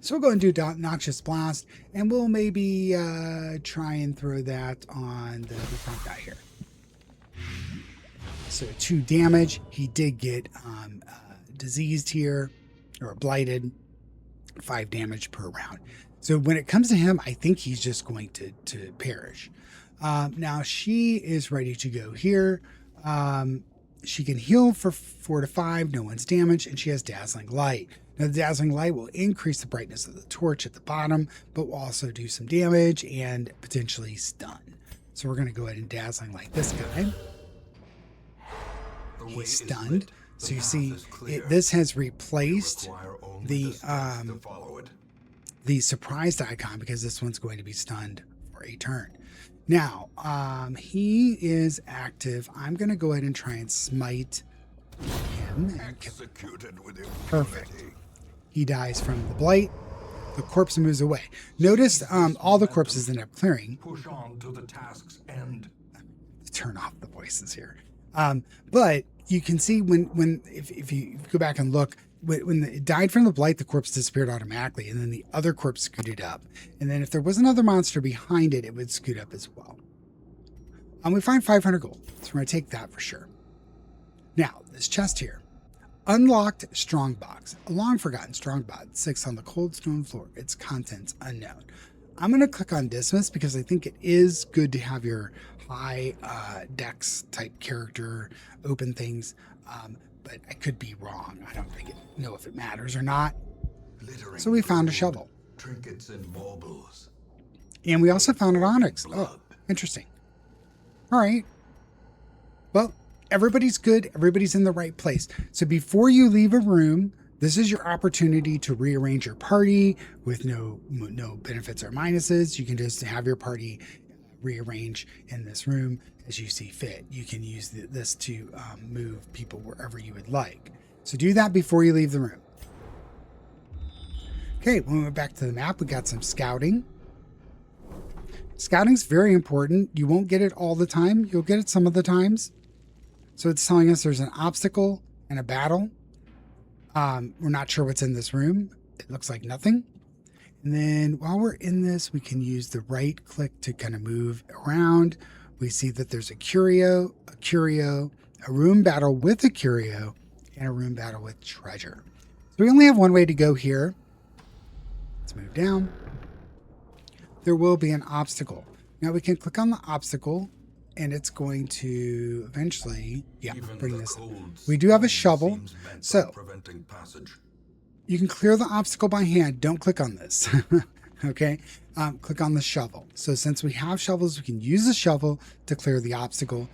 So we'll go and do Noxious Blast, and we'll maybe try and throw that on the front guy here. So 2 damage. He did get diseased here, or blighted. 5 damage per round. So when it comes to him, I think he's just going to perish. Now she is ready to go here. She can heal for 4 to 5. No one's damaged, and she has Dazzling Light. Now, the Dazzling Light will increase the brightness of the torch at the bottom, but will also do some damage and potentially stun. So we're going to go ahead and Dazzling Light this guy. He's stunned. So you see, this has replaced the surprised icon, because this one's going to be stunned for a turn. Now, he is active. I'm going to go ahead and try and smite him. Executed with Perfect. He dies from the blight. The corpse moves away. Notice all the corpses end up clearing. Push on to the task's end. Turn off the voices here. But you can see if you go back and look, when it died from the blight, the corpse disappeared automatically, and then the other corpse scooted up. And then if there was another monster behind it, it would scoot up as well. We find 500 gold, so we're going to take that for sure. Now, this chest here. Unlocked strongbox. A long forgotten strongbox. 6 on the cold stone floor. Its contents unknown. I'm going to click on dismiss, because I think it is good to have your high dex type character open things. But I could be wrong. I don't know if it matters or not. So we found a shovel. Trinkets and baubles. And we also found an onyx. Oh, interesting. All right. Well, everybody's good. Everybody's in the right place. So before you leave a room, this is your opportunity to rearrange your party with no benefits or minuses. You can just have your party rearrange in this room as you see fit. You can use this to move people wherever you would like. So do that before you leave the room. Okay, when we went back to the map, we got some scouting. Scouting's very important. You won't get it all the time. You'll get it some of the times. So it's telling us there's an obstacle and a battle. We're not sure what's in this room. It looks like nothing. And then while we're in this, we can use the right click to kind of move around. We see that there's a curio, a room battle with a curio, and a room battle with treasure. So we only have one way to go here. Let's move down. There will be an obstacle. Now we can click on the obstacle and it's going to eventually, bring this up. We do have a shovel. So you can clear the obstacle by hand. Don't click on this. Okay. Click on the shovel. So since we have shovels, we can use the shovel to clear the obstacle,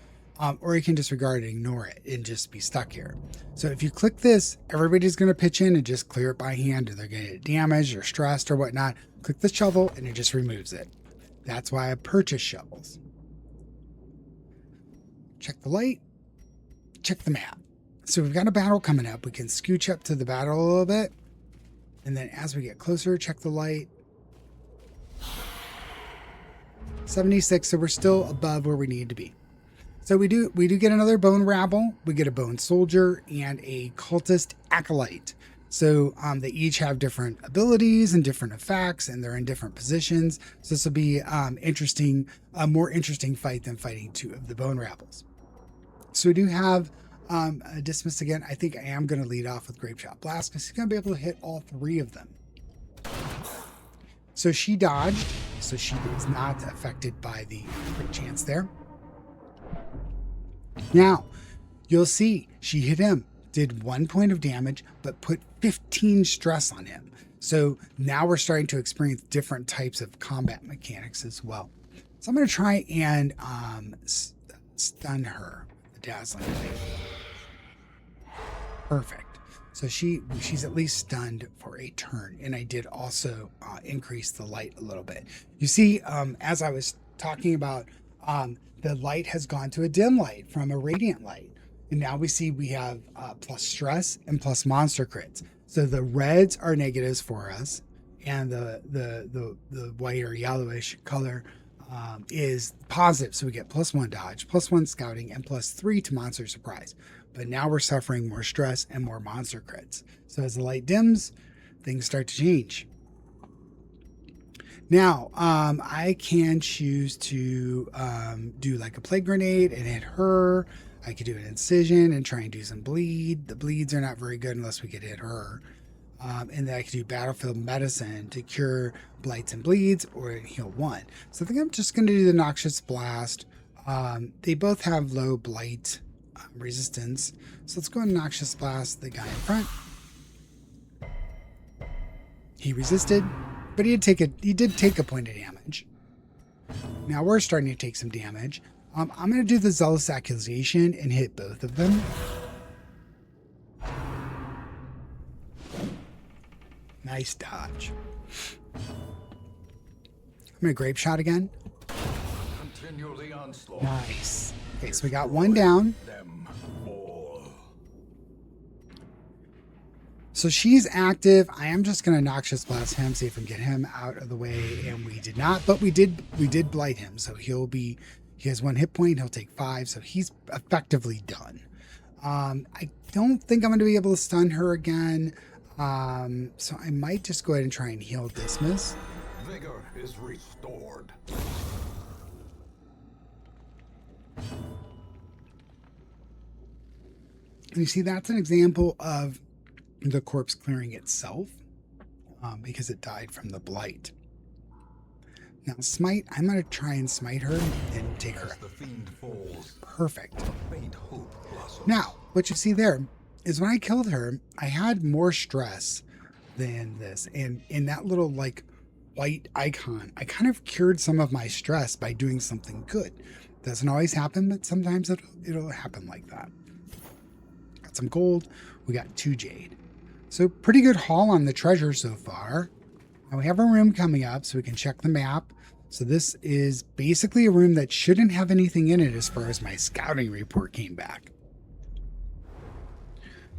or you can disregard it, ignore it, and just be stuck here. So if you click this, everybody's going to pitch in and just clear it by hand, or they're going to get damaged or stressed or whatnot. Click the shovel and it just removes it. That's why I purchased shovels. Check the light. Check the map. So we've got a battle coming up. We can scooch up to the battle a little bit. And then as we get closer, check the light. 76, so we're still above where we need to be. So we do get another bone rabble. We get a bone soldier and a cultist acolyte. So they each have different abilities and different effects, and they're in different positions. So this will be interesting, a more interesting fight than fighting two of the bone rabbles. So we do have a dismiss again. I think I am going to lead off with Grape Shot Blast because he's going to be able to hit all three of them. So she dodged, so she is not affected by the crit chance there. Now, you'll see she hit him, did 1 point of damage, but put 15 stress on him. So now we're starting to experience different types of combat mechanics as well. So I'm going to try and stun her with the dazzling light. Perfect. So she's at least stunned for a turn, and I did also increase the light a little bit. You see, as I was talking about, the light has gone to a dim light from a radiant light, and now we see we have plus stress and plus monster crits. So the reds are negatives for us, and the white or yellowish color is positive. So we get +1 dodge, +1 scouting, and +3 to monster surprise. But now we're suffering more stress and more monster crits. So as the light dims, things start to change. Now, I can choose to do like a plague grenade and hit her. I could do an incision and try and do some bleed. The bleeds are not very good unless we could hit her. And then I could do battlefield medicine to cure blights and bleeds or heal 1. So I think I'm just going to do the noxious blast. They both have low blight resistance. So let's go and noxious blast the guy in front. He resisted, but he did take a point of damage. Now we're starting to take some damage. I'm going to do the zealous accusation and hit both of them. Nice dodge. I'm going to grape shot again. Continue the onslaught. Nice. Okay, so we got one down. So she's active. I am just going to noxious blast him, see if we can get him out of the way, and we did not, but we did blight him. So he has 1 hit point. He'll take 5, so he's effectively done. I don't think I'm going to be able to stun her again. So I might just go ahead and try and heal dismiss. Vigor is restored. And you see, that's an example of the corpse clearing itself, because it died from the blight. Now smite, I'm going to try and smite her and take her. The fiend falls, perfect. faint hope blossoms. Now, what you see there is when I killed her, I had more stress than this. And in that little like white icon, I kind of cured some of my stress by doing something good. Doesn't always happen, but sometimes it'll happen like that. Got some gold. We got 2 jade. So pretty good haul on the treasure so far. Now we have a room coming up so we can check the map. So this is basically a room that shouldn't have anything in it as far as my scouting report came back.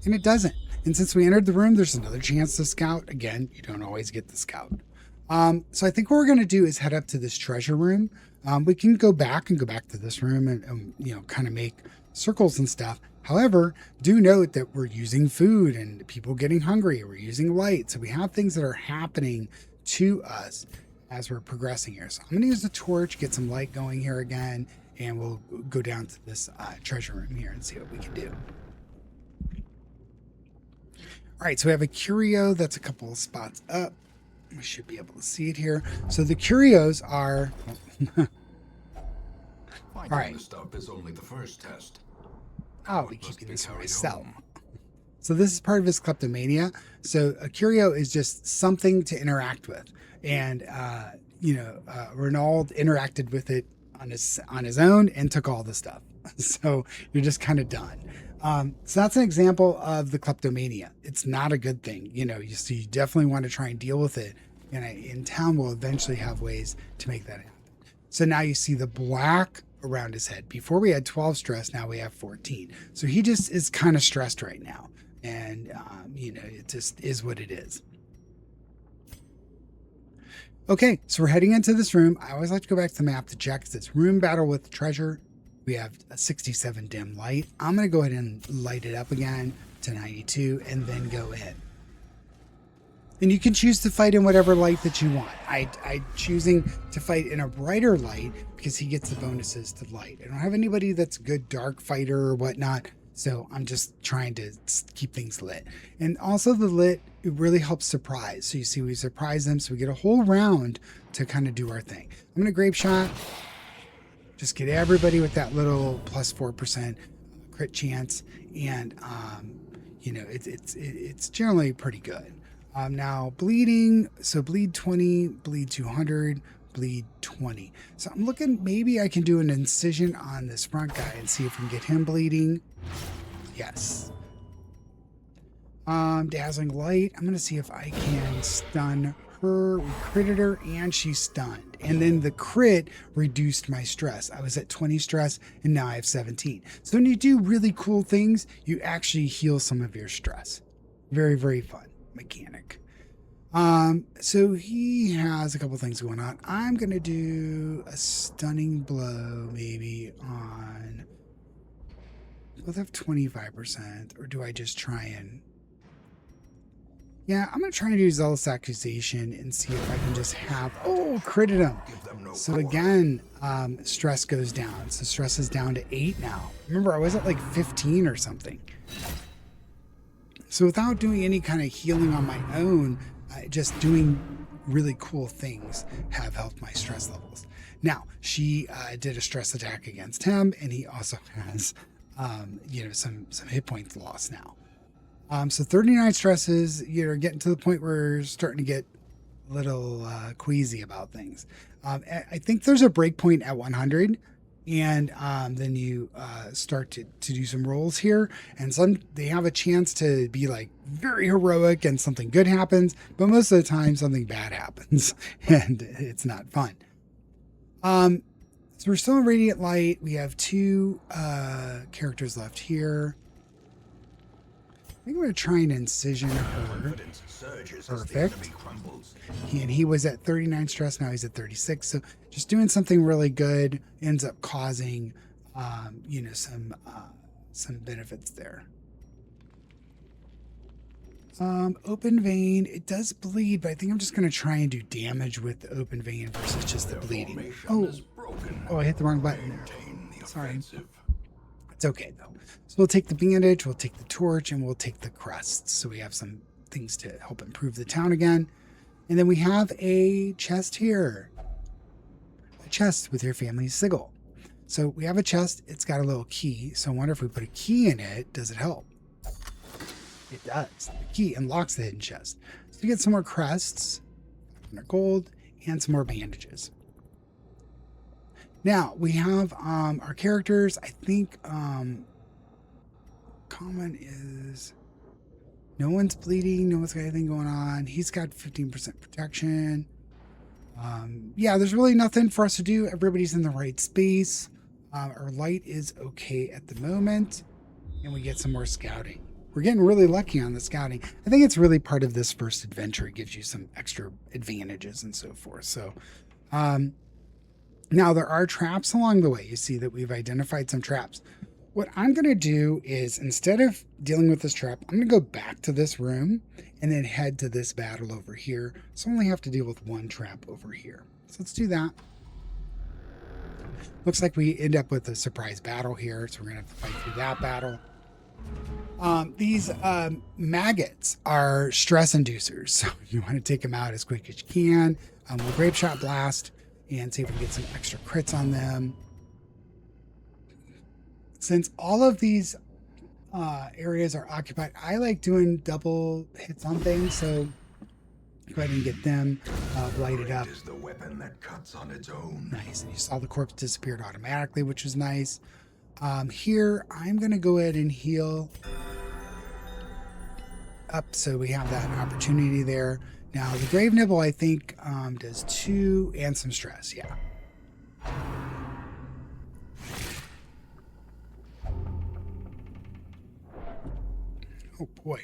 And it doesn't. And since we entered the room, there's another chance to scout. Again, you don't always get the scout. So I think what we're going to do is head up to this treasure room. We can go back to this room and kind of make circles and stuff. However, do note that we're using food and people getting hungry. We're using light. So we have things that are happening to us as we're progressing here. So I'm going to use the torch, get some light going here again, and we'll go down to this treasure room here and see what we can do. All right, so we have a curio that's a couple of spots up. We should be able to see it here. So the curios are... Finding All right. the stuff is only the first test. I'll be keeping this for myself. So this is part of his kleptomania. So a curio is just something to interact with. And, Renaud interacted with it on his own and took all the stuff. So you're just kind of done. So that's an example of the kleptomania. It's not a good thing. You definitely want to try and deal with it. And in town, we'll eventually have ways to make that happen. So now you see the black around his head. Before we had 12 stress, now we have 14. So he just is kind of stressed right now. And, it just is what it is. Okay, so we're heading into this room. I always like to go back to the map to check. It says room battle with treasure. We have a 67 dim light. I'm going to go ahead and light it up again to 92 and then go in. And you can choose to fight in whatever light that you want. I'm choosing to fight in a brighter light because he gets the bonuses to light. I don't have anybody that's a good dark fighter or whatnot, so I'm just trying to keep things lit. And also the lit, it really helps surprise. So you see we surprise them, so we get a whole round to kind of do our thing. I'm going to grape shot. Just get everybody with that little plus 4% crit chance. And, it's generally pretty good. Now bleeding, so bleed 20, bleed 200, bleed 20. So I'm looking, maybe I can do an incision on this front guy and see if we can get him bleeding. Yes. Dazzling light. I'm going to see if I can stun her. We critted her and she's stunned. And then the crit reduced my stress. I was at 20 stress and now I have 17. So when you do really cool things, you actually heal some of your stress. Very, very fun mechanic. So he has a couple things going on. I'm going to do a stunning blow maybe on... Both have 25%, or do I just try and... Yeah, I'm going to try and do Zealous Accusation and see if I can just have... Oh, critted him. So again, stress goes down. So stress is down to 8 now. Remember, I was at like 15 or something. So without doing any kind of healing on my own, just doing really cool things have helped my stress levels. Now, she did a stress attack against him, and he also has... some hit points lost now. So 39 stresses, you're getting to the point where you're starting to get a little queasy about things. I think there's a break point at 100, and then you start to do some rolls here, and they have a chance to be like very heroic and something good happens, but most of the time something bad happens and it's not fun. So we're still in Radiant Light. We have 2 characters left here. I think I'm going to try and incision her. Perfect. He was at 39 stress. Now he's at 36. So just doing something really good ends up causing, some benefits there. Open vein, it does bleed, but I think I'm just going to try and do damage with the open vein versus just the bleeding. Oh, I hit the wrong button there. Sorry. It's okay, though. So we'll take the bandage, we'll take the torch, and we'll take the crusts. So we have some things to help improve the town again. And then we have a chest here. A chest with your family's sigil. So we have a chest. It's got a little key. So I wonder if we put a key in it, does it help? It does. The key unlocks the hidden chest. So you get some more crests, gold, and some more bandages. Now, we have our characters. I think common is no one's bleeding. No one's got anything going on. He's got 15% protection. Yeah, there's really nothing for us to do. Everybody's in the right space. Our light is okay at the moment. And we get some more scouting. We're getting really lucky on the scouting. I think it's really part of this first adventure. It gives you some extra advantages and so forth. So, now there are traps along the way. You see that we've identified some traps. What I'm going to do is, instead of dealing with this trap, I'm going to go back to this room and then head to this battle over here. So I only have to deal with one trap over here. So let's do that. Looks like we end up with a surprise battle here, so we're going to have to fight through that battle. These maggots are stress inducers, so you want to take them out as quick as you can. We'll grape shot blast and see if we can get some extra crits on them. Since all of these areas are occupied, I like doing double hits on things, so go ahead and get them blighted up. Is the weapon that cuts on its own. Nice. And you saw the corpse disappeared automatically, which was nice. Here, I'm going to go ahead and heal up, so we have that opportunity there. Now, the Grave Nibble, I think, does 2 and some stress. Yeah. Oh, boy.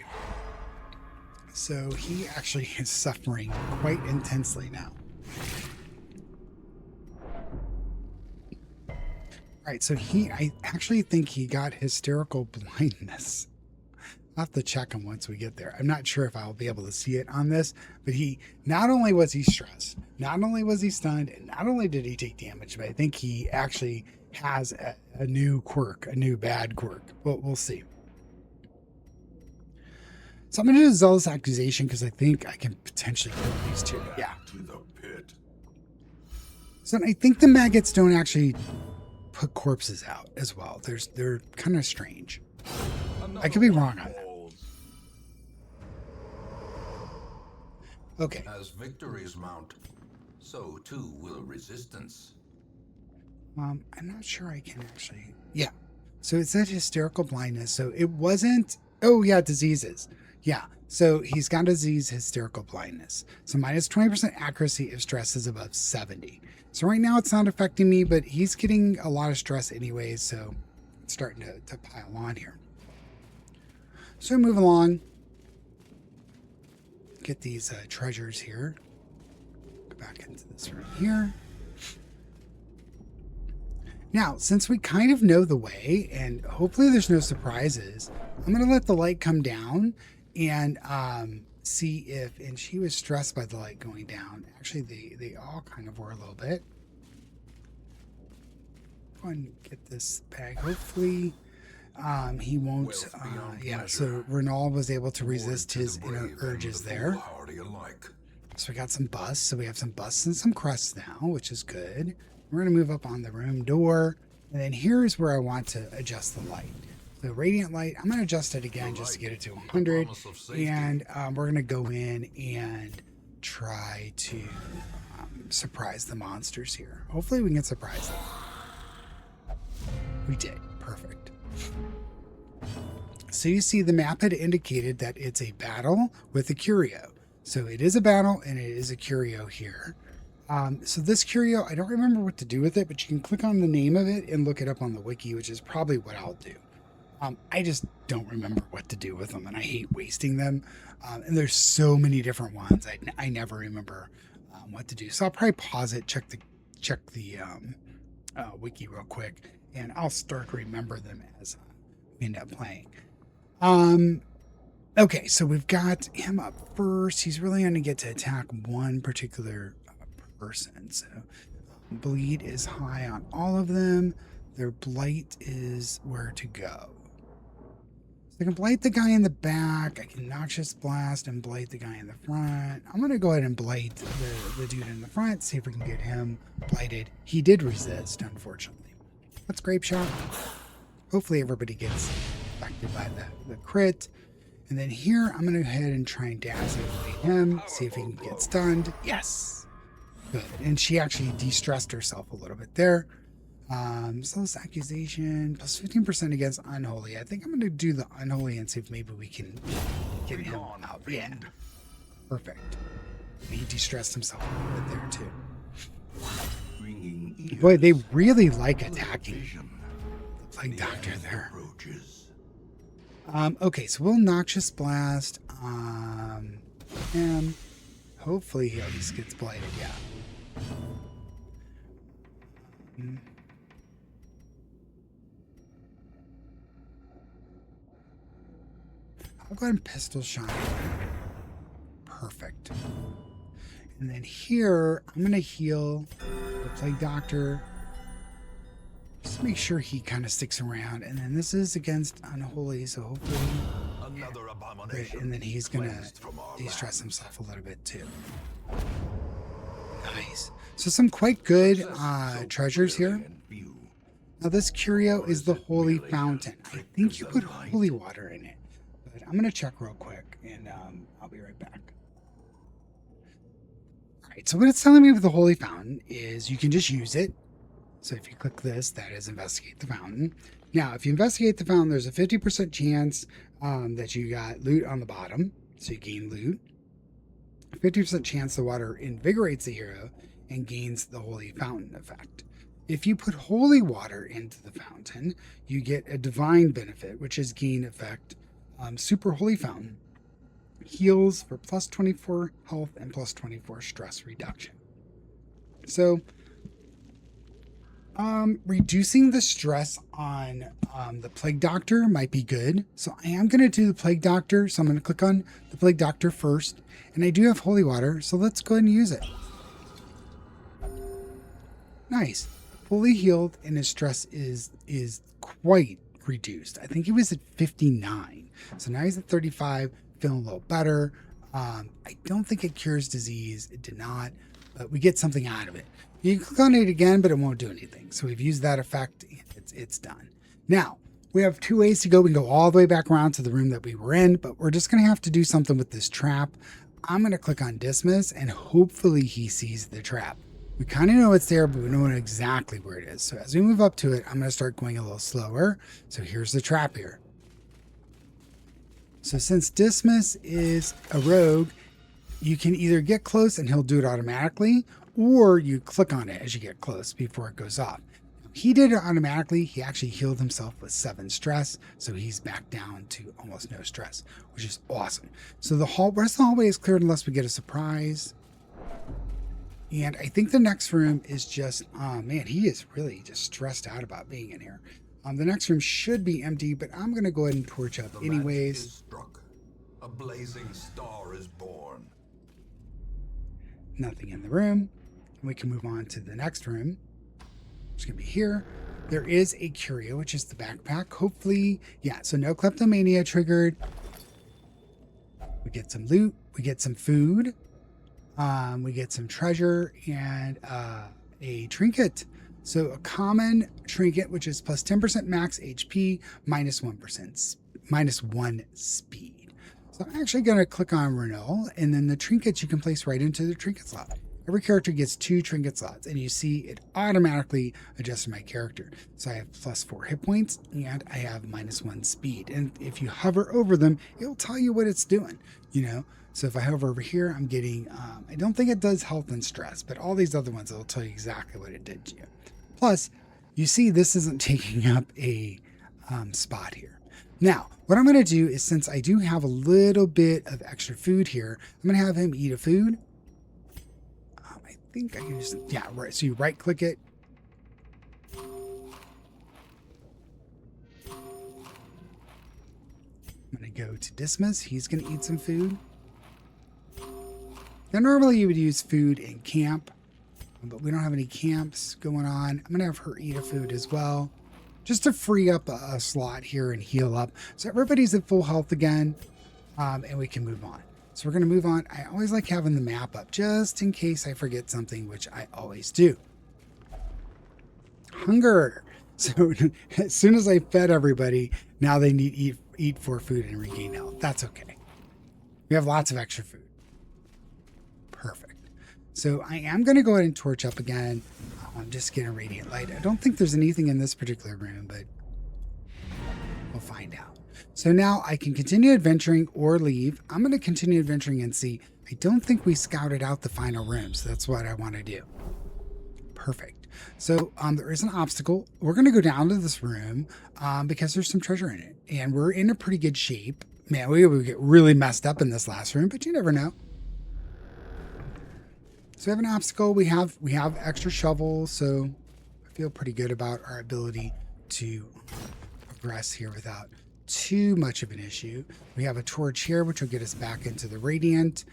So he actually is suffering quite intensely now. All right, so I actually think he got hysterical blindness. I'll have to check him once we get there. I'm not sure if I'll be able to see it on this, but not only was he stressed, not only was he stunned, and not only did he take damage, but I think he actually has a new quirk, a new bad quirk. We'll see. So I'm going to do Zealous Accusation because I think I can potentially kill these two. Yeah. To the pit. So I think the maggots don't actually put corpses out as well. They're kind of strange. I could be wrong on that. Okay. As victories mount, so too will resistance. I'm not sure I can actually. Yeah. So it said hysterical blindness. So it wasn't. Oh yeah, diseases. Yeah. So he's got disease, hysterical blindness. So minus 20% accuracy if stress is above 70. So right now it's not affecting me, but he's getting a lot of stress anyways. So it's starting to pile on here. So move along. Get these treasures here. Go back into this room here. Now, since we kind of know the way, and hopefully there's no surprises, I'm going to let the light come down and see if, and she was stressed by the light going down. Actually, they all kind of were a little bit. Go ahead and get this bag. Hopefully he won't, yeah, so Renal was able to resist his inner urges there. So we got some busts. So we have some busts and some crusts now, which is good. We're going to move up on the room door. And then here's where I want to adjust the light. The radiant light, I'm going to adjust it again just to get it to 100. And we're going to go in and try to surprise the monsters here. Hopefully we can surprise them. We did. Perfect. So you see the map had indicated that it's a battle with a curio. So it is a battle and it is a curio here. So this curio, I don't remember what to do with it, but you can click on the name of it and look it up on the wiki, which is probably what I'll do. I just don't remember what to do with them, and I hate wasting them. And there's so many different ones. I never remember what to do. So I'll probably pause it, check the wiki real quick, and I'll start to remember them as we end up playing. Okay, so we've got him up first. He's really going to get to attack one particular person. So bleed is high on all of them. Their blight is where to go. So I can blight the guy in the back. I can noxious blast and blight the guy in the front. I'm going to go ahead and blight the dude in the front, see if we can get him blighted. He did resist, unfortunately. Let's grape shot. Hopefully everybody gets affected by the crit. And then here, I'm going to go ahead and try and dazzle him, see if he can get stunned. Yes! Good. And she actually de-stressed herself a little bit there. So this accusation, plus 15% against unholy. I think I'm going to do the unholy and see if maybe we can get him out. Yeah. Perfect. He de-stressed himself a little bit there, too. Boy, they really like attacking the Plague Doctor there. Okay, so we'll Noxious Blast him. Hopefully he at least gets blighted, yeah. I'll go ahead and pistol shot. Perfect. And then here, I'm going to heal the Plague Doctor. Just make sure he kind of sticks around. And then this is against Unholy, so hopefully... Another Great. And then he's going to de-stress himself a little bit too. Nice. So some quite good treasures here. Now this curio is the Holy Fountain. I think you put holy water in it. But I'm going to check real quick and I'll be right back. Alright, so what it's telling me with the Holy Fountain is you can just use it. So if you click this, that is investigate the fountain. Now, if you investigate the fountain, there's a 50% chance that you got loot on the bottom. So you gain loot. 50% chance the water invigorates the hero and gains the Holy Fountain effect. If you put holy water into the fountain, you get a divine benefit, which is gain effect. Super Holy Fountain heals for plus 24 health and plus 24 stress reduction. So reducing the stress on the Plague Doctor might be good. So I am going to do the Plague Doctor. So I'm going to click on the Plague Doctor first. And I do have holy water, so let's go ahead and use it. Nice. Fully healed, and his stress is quite reduced. I think he was at 59. So now he's at 35, feeling a little better. I don't think it cures disease. It did not, but we get something out of it. You can click on it again, but it won't do anything. So we've used that effect, and it's done. Now, we have 2 ways to go. We can go all the way back around to the room that we were in, but we're just going to have to do something with this trap. I'm going to click on dismiss, and hopefully he sees the trap. We kind of know it's there, but we don't know exactly where it is. So as we move up to it, I'm going to start going a little slower. So here's the trap here. So since dismiss is a rogue, you can either get close and he'll do it automatically, or you click on it as you get close before it goes off. He did it automatically. He actually healed himself with 7 stress, so he's back down to almost no stress, which is awesome. So the rest of the hallway is cleared unless we get a surprise. And I think the next room is just, man, he is really just stressed out about being in here. The next room should be empty, but I'm going to go ahead and torch up anyways. Is struck. A blazing star is born. Nothing in the room. And we can move on to the next room. It's going to be here. There is a curio, which is the backpack. Hopefully, yeah, so no kleptomania triggered. We get some loot. We get some food. We get some treasure and a trinket. So a common trinket, which is plus 10% max HP, minus 1 speed. So I'm actually going to click on renewal, and then the trinkets you can place right into the trinket slot. Every character gets 2 trinket slots, and you see it automatically adjusted my character. So I have plus 4 hit points, and I have minus 1 speed. And if you hover over them, it'll tell you what it's doing, you know. So if I hover over here, I'm getting, I don't think it does health and stress, but all these other ones, it'll tell you exactly what it did to you. Plus, you see this isn't taking up a spot here. Now, what I'm going to do is, since I do have a little bit of extra food here, I'm going to have him eat a food. I think I can just, yeah, right. So you right click it. I'm going to go to dismiss. He's going to eat some food. Now, normally you would use food in camp, but we don't have any camps going on. I'm going to have her eat a food as well, just to free up a slot here and heal up. So everybody's at full health again, and we can move on. So we're going to move on. I always like having the map up just in case I forget something, which I always do. Hunger. So as soon as I fed everybody, now they need to eat for food and regain health. That's okay. We have lots of extra food. Perfect. So I am going to go ahead and torch up again. Just get a radiant light. I don't think there's anything in this particular room, but we'll find out. So now I can continue adventuring or leave. I'm going to continue adventuring and see. I don't think we scouted out the final room, so that's what I want to do. Perfect. So there is an obstacle. We're going to go down to this room because there's some treasure in it, and we're in a pretty good shape. Man, we would get really messed up in this last room, but you never know. So we have an obstacle. We have extra shovels, so I feel pretty good about our ability to progress here without too much of an issue. We have a torch here, which will get us back into the Radiant.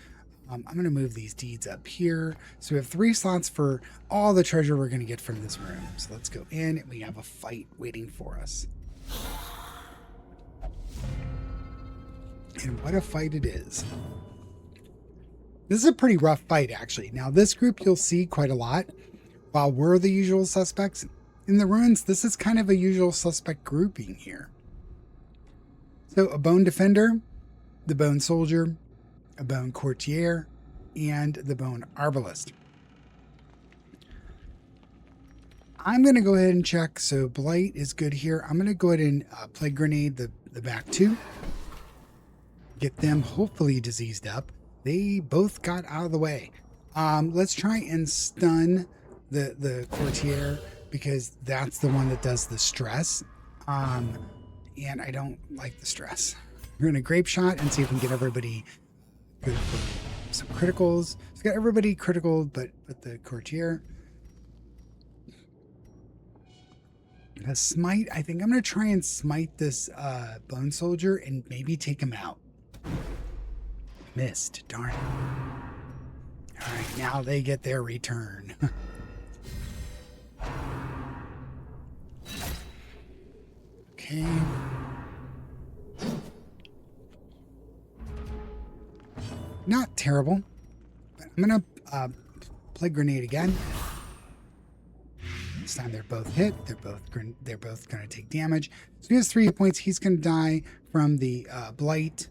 I'm going to move these deeds up here. So we have 3 slots for all the treasure we're going to get from this room. So let's go in, and we have a fight waiting for us. And what a fight it is. This is a pretty rough fight, actually. Now, this group you'll see quite a lot. While we're the usual suspects in the ruins, this is kind of a usual suspect grouping here. So a bone defender, the bone soldier, a bone courtier, and the bone arbalist. I'm going to go ahead and check. So blight is good here. I'm going to go ahead and plague grenade the back 2. Get them hopefully diseased up. They both got out of the way. Let's try and stun the courtier, because that's the one that does the stress. And I don't like the stress. We're going to grape shot and see if we can get everybody good for some criticals. So got everybody critical, but the courtier. A smite. I think I'm going to try and smite this bone soldier and maybe take him out. Missed. Darn. All right, now they get their return. Okay. Not terrible. But I'm going to plague grenade again. This time they're both hit. They're both going to take damage. So he has 3 hit points. He's going to die from the blight.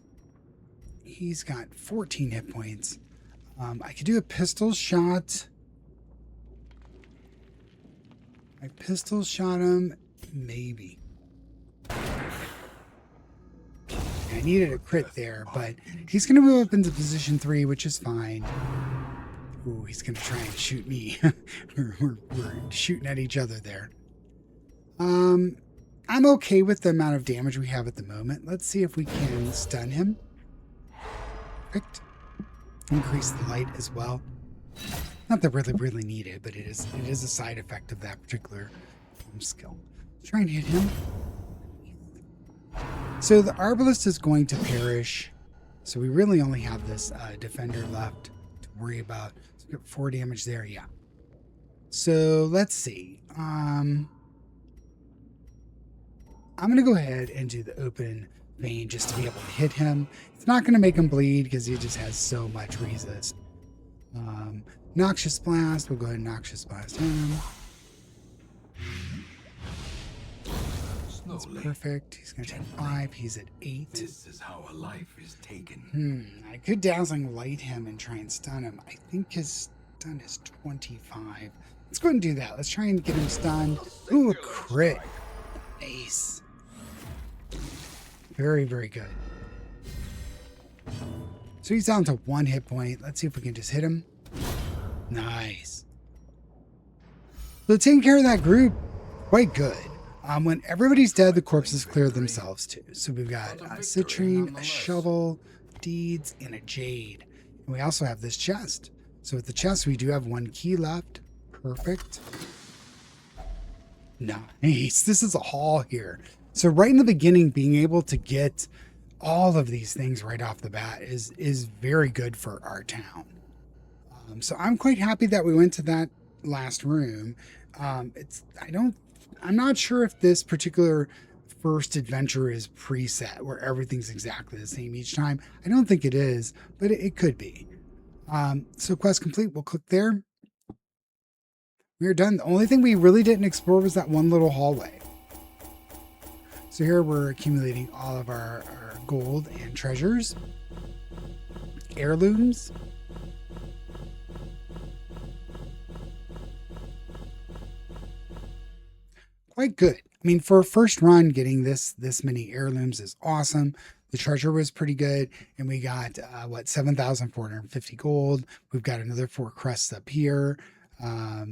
He's got 14 hit points. I could do a pistol shot. I pistol shot him, maybe. I needed a crit there, but he's going to move up into position 3, which is fine. Ooh, he's going to try and shoot me. we're shooting at each other there. I'm okay with the amount of damage we have at the moment. Let's see if we can stun him. Perfect. Increase the light as well. Not that really need it, but it is a side effect of that particular skill. Let's try and hit him. So the arbalist is going to perish. So we really only have this defender left to worry about. So we got 4 damage there, yeah. So let's see. I'm going to go ahead and do the open vein just to be able to hit him. It's not going to make him bleed because he just has so much resist. Noxious Blast. We'll go ahead and Noxious Blast him. That's perfect. He's going to take 5. He's at 8. This is how a life is taken. I could Dazzling Light him and try and stun him. I think his stun is 25. Let's go ahead and do that. Let's try and get him stunned. Ooh, a crit. Nice. Very, very good. So he's down to 1 hit point. Let's see if we can just hit him. Nice. So taking care of that group, quite good. When everybody's dead, the corpses clear themselves too. So we've got a citrine, a shovel, deeds, and a jade. And we also have this chest. So with the chest, we do have 1 key left. Perfect. Nice. This is a haul here. So right in the beginning, being able to get all of these things right off the bat is very good for our town. So I'm quite happy that we went to that last room. I'm not sure if this particular first adventure is preset where everything's exactly the same each time. I don't think it is, but it could be. So quest complete. We'll click there. We're done. The only thing we really didn't explore was that one little hallway. So here we're accumulating all of our gold and treasures. Heirlooms. Quite good. I mean, for a first run, getting this many heirlooms is awesome. The treasure was pretty good, and we got 7,450 gold. We've got another 4 crests up here.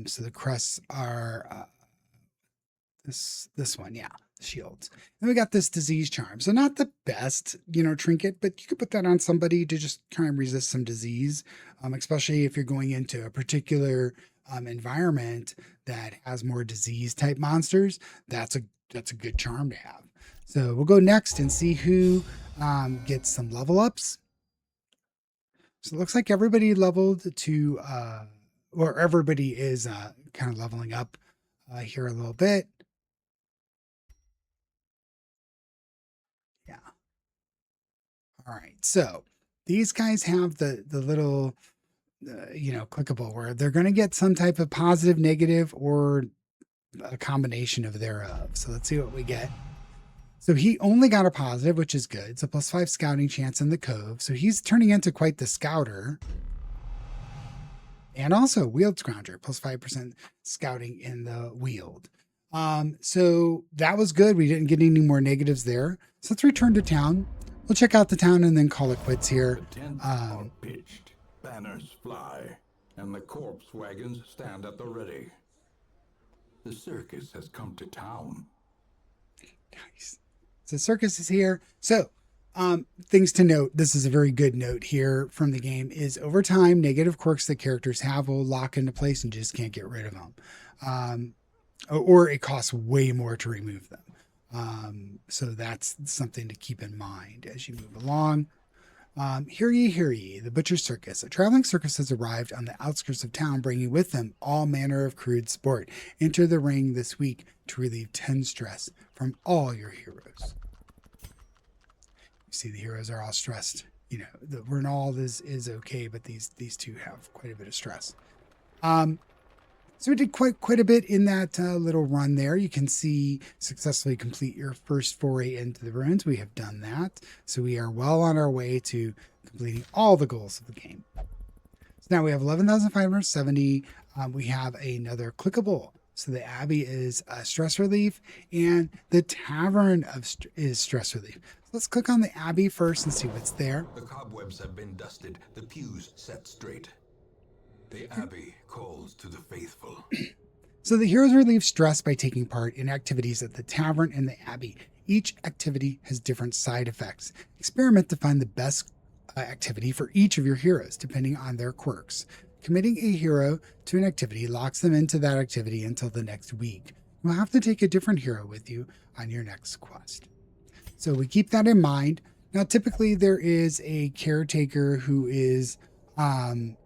So the crests are this one, yeah, shields. And we got this disease charm. So not the best, trinket, but you could put that on somebody to just try and resist some disease, especially if you're going into a particular environment that has more disease type monsters. That's a good charm to have. So we'll go next and see who gets some level ups. So it looks like everybody leveled to, or everybody is kind of leveling up here a little bit. Yeah. All right. So these guys have the little, clickable where they're going to get some type of positive, negative, or a combination of thereof. So let's see what we get. So he only got a positive, which is good. It's a +5 scouting chance in the cove. So he's turning into quite the scouter. And also Weald Scrounger, +5% scouting in the Weald. So that was good. We didn't get any more negatives there. So let's return to town. We'll check out the town and then call it quits here. The tents are pitched, banners fly, and the corpse wagons stand at the ready. The circus has come to town. Nice. So circus is here. So things to note, this is a very good note here from the game, is over time, negative quirks that characters have will lock into place and just can't get rid of them. Or it costs way more to remove them. So that's something to keep in mind as you move along. Hear ye, the Butcher's Circus. A traveling circus has arrived on the outskirts of town, bringing with them all manner of crude sport. Enter the ring this week to relieve 10 stress from all your heroes. You see the heroes are all stressed. You know, the Renald is okay, but these two have quite a bit of stress. So we did quite a bit in that little run there. You can see successfully complete your first foray into the ruins. We have done that. So we are well on our way to completing all the goals of the game. So now we have 11,570. We have another clickable. So the Abbey is stress relief and the Tavern is stress relief. So let's click on the Abbey first and see what's there. The cobwebs have been dusted, the pews set straight. The Abbey calls to the faithful. So the heroes relieve stress by taking part in activities at the tavern and the Abbey. Each activity has different side effects. Experiment to find the best activity for each of your heroes, depending on their quirks. Committing a hero to an activity locks them into that activity until the next week. You'll have to take a different hero with you on your next quest. So we keep that in mind. Now, typically there is a caretaker who is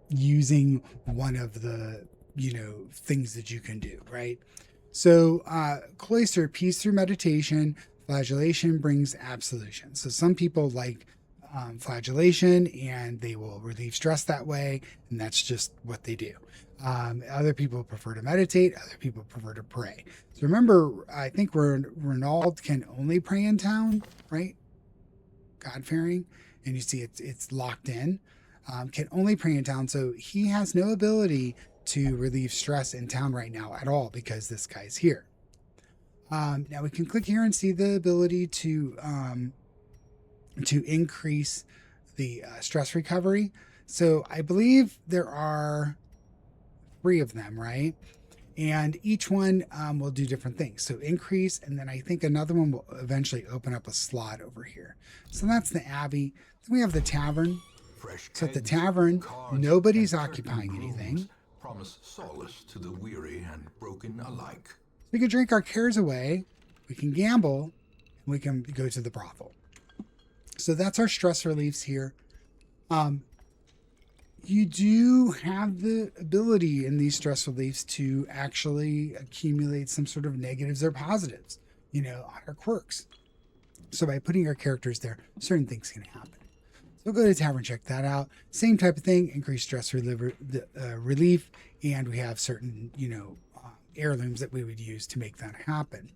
using one of the, things that you can do, right? So cloister, peace through meditation, flagellation brings absolution. So some people like flagellation and they will relieve stress that way, and that's just what they do. Other people prefer to meditate, other people prefer to pray. So remember, I think Renald can only pray in town, right? God-fearing, and you see it's locked in. Can only pray in town, so he has no ability to relieve stress in town right now at all because this guy's here. Now we can click here and see the ability to increase the stress recovery. So I believe there are 3 of them, right? And each one will do different things. So increase, and then I think another one will eventually open up a slot over here. So that's the Abbey. Then we have the Tavern. So at the tavern, nobody's occupying anything. Promise solace to the weary and broken alike. We can drink our cares away, we can gamble, and we can go to the brothel. So that's our stress reliefs here. You do have the ability in these stress reliefs to actually accumulate some sort of negatives or positives, on our quirks. So by putting our characters there, certain things can happen. So go to tavern, check that out. Same type of thing, increased stress relief, and we have certain, heirlooms that we would use to make that happen.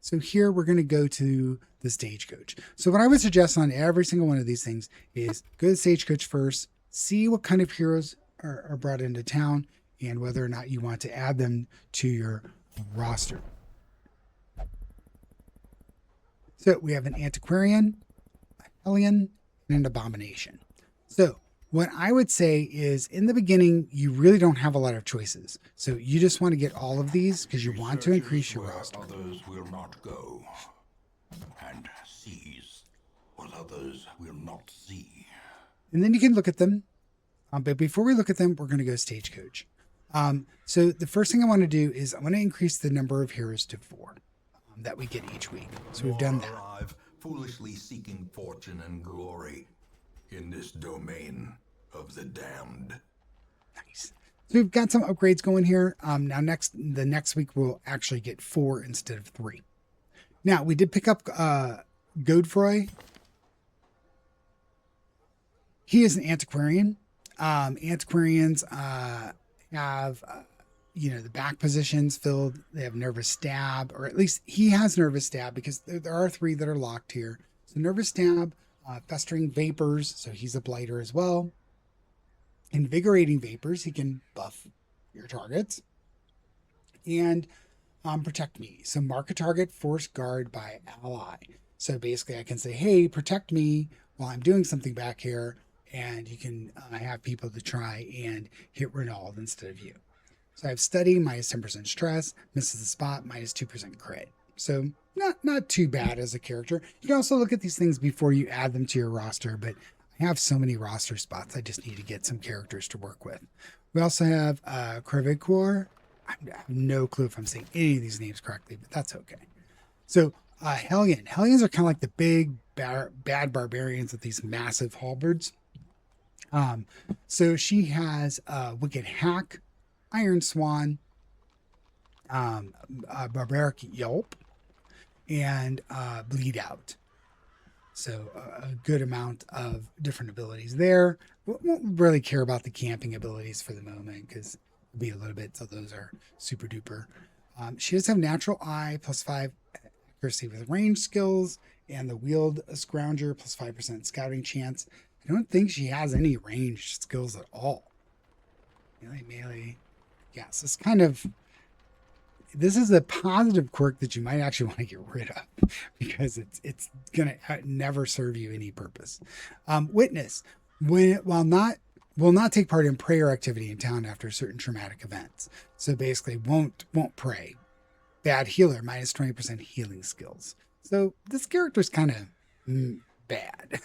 So here we're going to go to the stagecoach. So what I would suggest on every single one of these things is go to the stagecoach first, see what kind of heroes are brought into town, and whether or not you want to add them to your roster. So we have an antiquarian, Hellion, and an abomination. So what I would say is in the beginning, you really don't have a lot of choices. So you just want to get all of these because you want to increase your roster. Others will not go, and seize what others will not see. And then you can look at them. But before we look at them, we're going to go stagecoach. So the first thing I want to do is I want to increase the number of heroes to 4. that we get each week. So we've done that. Arrive, foolishly seeking fortune and glory in this domain of the damned. Nice. So we've got some upgrades going here. Now the next week we'll actually get 4 instead of 3. Now we did pick up Godefroy. He is an antiquarian. Antiquarians have the back positions filled. They have nervous stab, or at least he has nervous stab, because there are 3 that are locked here. So nervous stab, festering vapors, so he's a blighter as well. Invigorating vapors, he can buff your targets. And protect me. So mark a target, force guard by ally. So basically I can say, hey, protect me while I'm doing something back here, and you can have people to try and hit Renauld instead of you. So I have study, minus 10% stress, misses the spot, minus 2% crit. So not too bad as a character. You can also look at these things before you add them to your roster, but I have so many roster spots, I just need to get some characters to work with. We also have Crevecoeur. I have no clue if I'm saying any of these names correctly, but that's okay. So Hellion. Hellions are kind of like the big bad barbarians with these massive halberds. So she has Wicked Hack, Iron Swan, Barbaric Yelp, and Bleed Out. So a good amount of different abilities there. We won't really care about the camping abilities for the moment, because it'll be a little bit, so those are super duper. She does have Natural Eye, +5 accuracy with range skills, and the Wield Scrounger, +5% scouting chance. I don't think she has any ranged skills at all. Melee. Yes, it's kind of... This is a positive quirk that you might actually want to get rid of, because it's going to never serve you any purpose. Witness. Will not take part in prayer activity in town after certain traumatic events. So basically won't pray. Bad healer, minus 20% healing skills. So this character's kind of bad.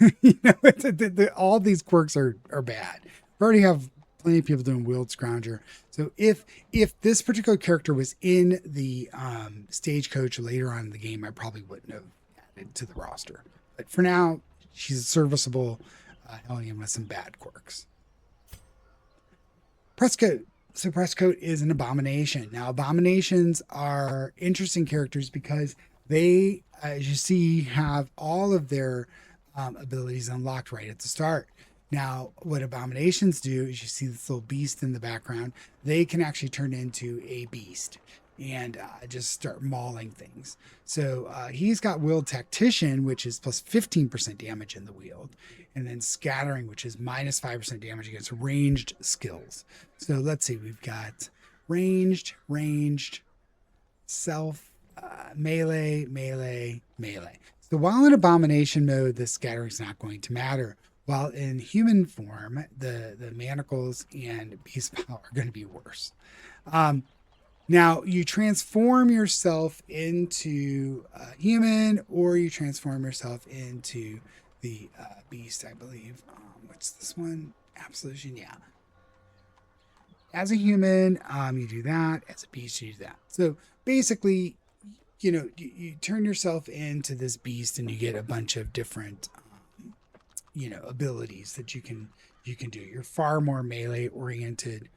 All these quirks are bad. We already have plenty of people doing Wield Scrounger. So if this particular character was in the stagecoach later on in the game, I probably wouldn't have added to the roster. But for now, she's a serviceable Hellion with some bad quirks. Presscoat. So Presscoat is an abomination. Now, abominations are interesting characters because they, as you see, have all of their abilities unlocked right at the start. Now, what abominations do is, you see this little beast in the background, they can actually turn into a beast and just start mauling things. So he's got Wield Tactician, which is plus 15% damage in the wield, and then Scattering, which is minus 5% damage against ranged skills. So let's see, we've got ranged, self, melee. So while in abomination mode, the scattering is not going to matter. While in human form, the manacles and beast power are going to be worse. Now, you transform yourself into a human, or you transform yourself into the beast, I believe. What's this one? Absolution, yeah. As a human, you do that. As a beast, you do that. So basically, you turn yourself into this beast, and you get a bunch of different abilities that you can do. You're far more melee oriented,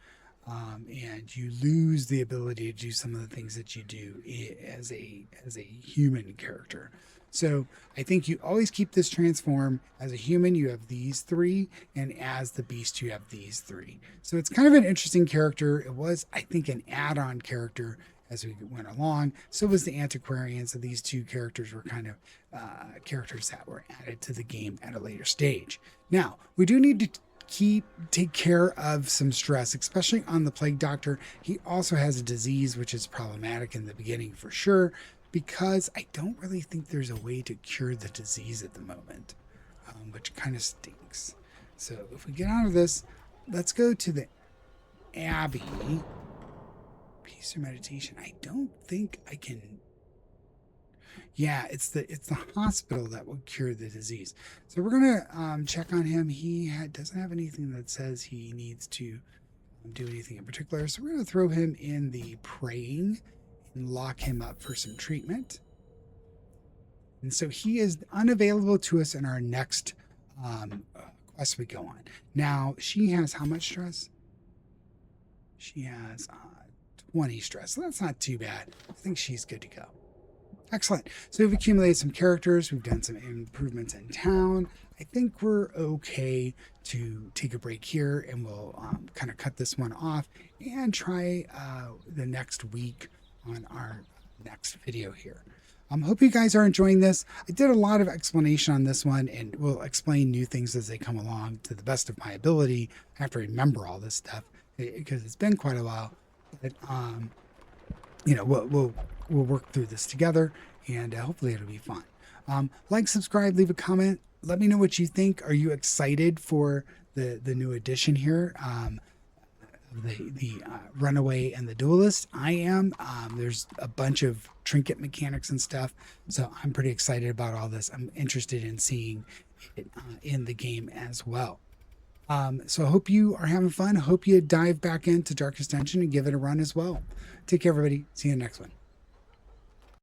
and you lose the ability to do some of the things that you do as a human character. So I think you always keep this transform. As a human, you have these 3, and as the beast, you have these 3. So it's kind of an interesting character. It was, I think, an add-on character as we went along. So was the Antiquarian. So these 2 characters were kind of characters that were added to the game at a later stage. Now, we do need to take care of some stress, especially on the Plague Doctor. He also has a disease, which is problematic in the beginning for sure, because I don't really think there's a way to cure the disease at the moment, which kind of stinks. So if we get out of this, let's go to the Abbey. Peace or meditation. I don't think I can. Yeah, it's the hospital that will cure the disease. So we're gonna check on him. He doesn't have anything that says he needs to do anything in particular. So we're gonna throw him in the praying and lock him up for some treatment. And so he is unavailable to us in our next quest we go on. Now, she has how much stress? She has 20 stress. So that's not too bad. I think she's good to go. Excellent. So we've accumulated some characters. We've done some improvements in town. I think we're okay to take a break here, and we'll kind of cut this one off and try the next week on our next video here. Hope you guys are enjoying this. I did a lot of explanation on this one, and we'll explain new things as they come along to the best of my ability. I have to remember all this stuff because it's been quite a while. But you know, we'll work through this together, and hopefully it'll be fun. Like, subscribe, leave a comment. Let me know what you think. Are you excited for the new edition here? The Runaway and the Duelist. I am. There's a bunch of trinket mechanics and stuff, so I'm pretty excited about all this. I'm interested in seeing it in the game as well. So I hope you are having fun. I hope you dive back into Darkest Dungeon and give it a run as well. Take care, everybody. See you in the next one.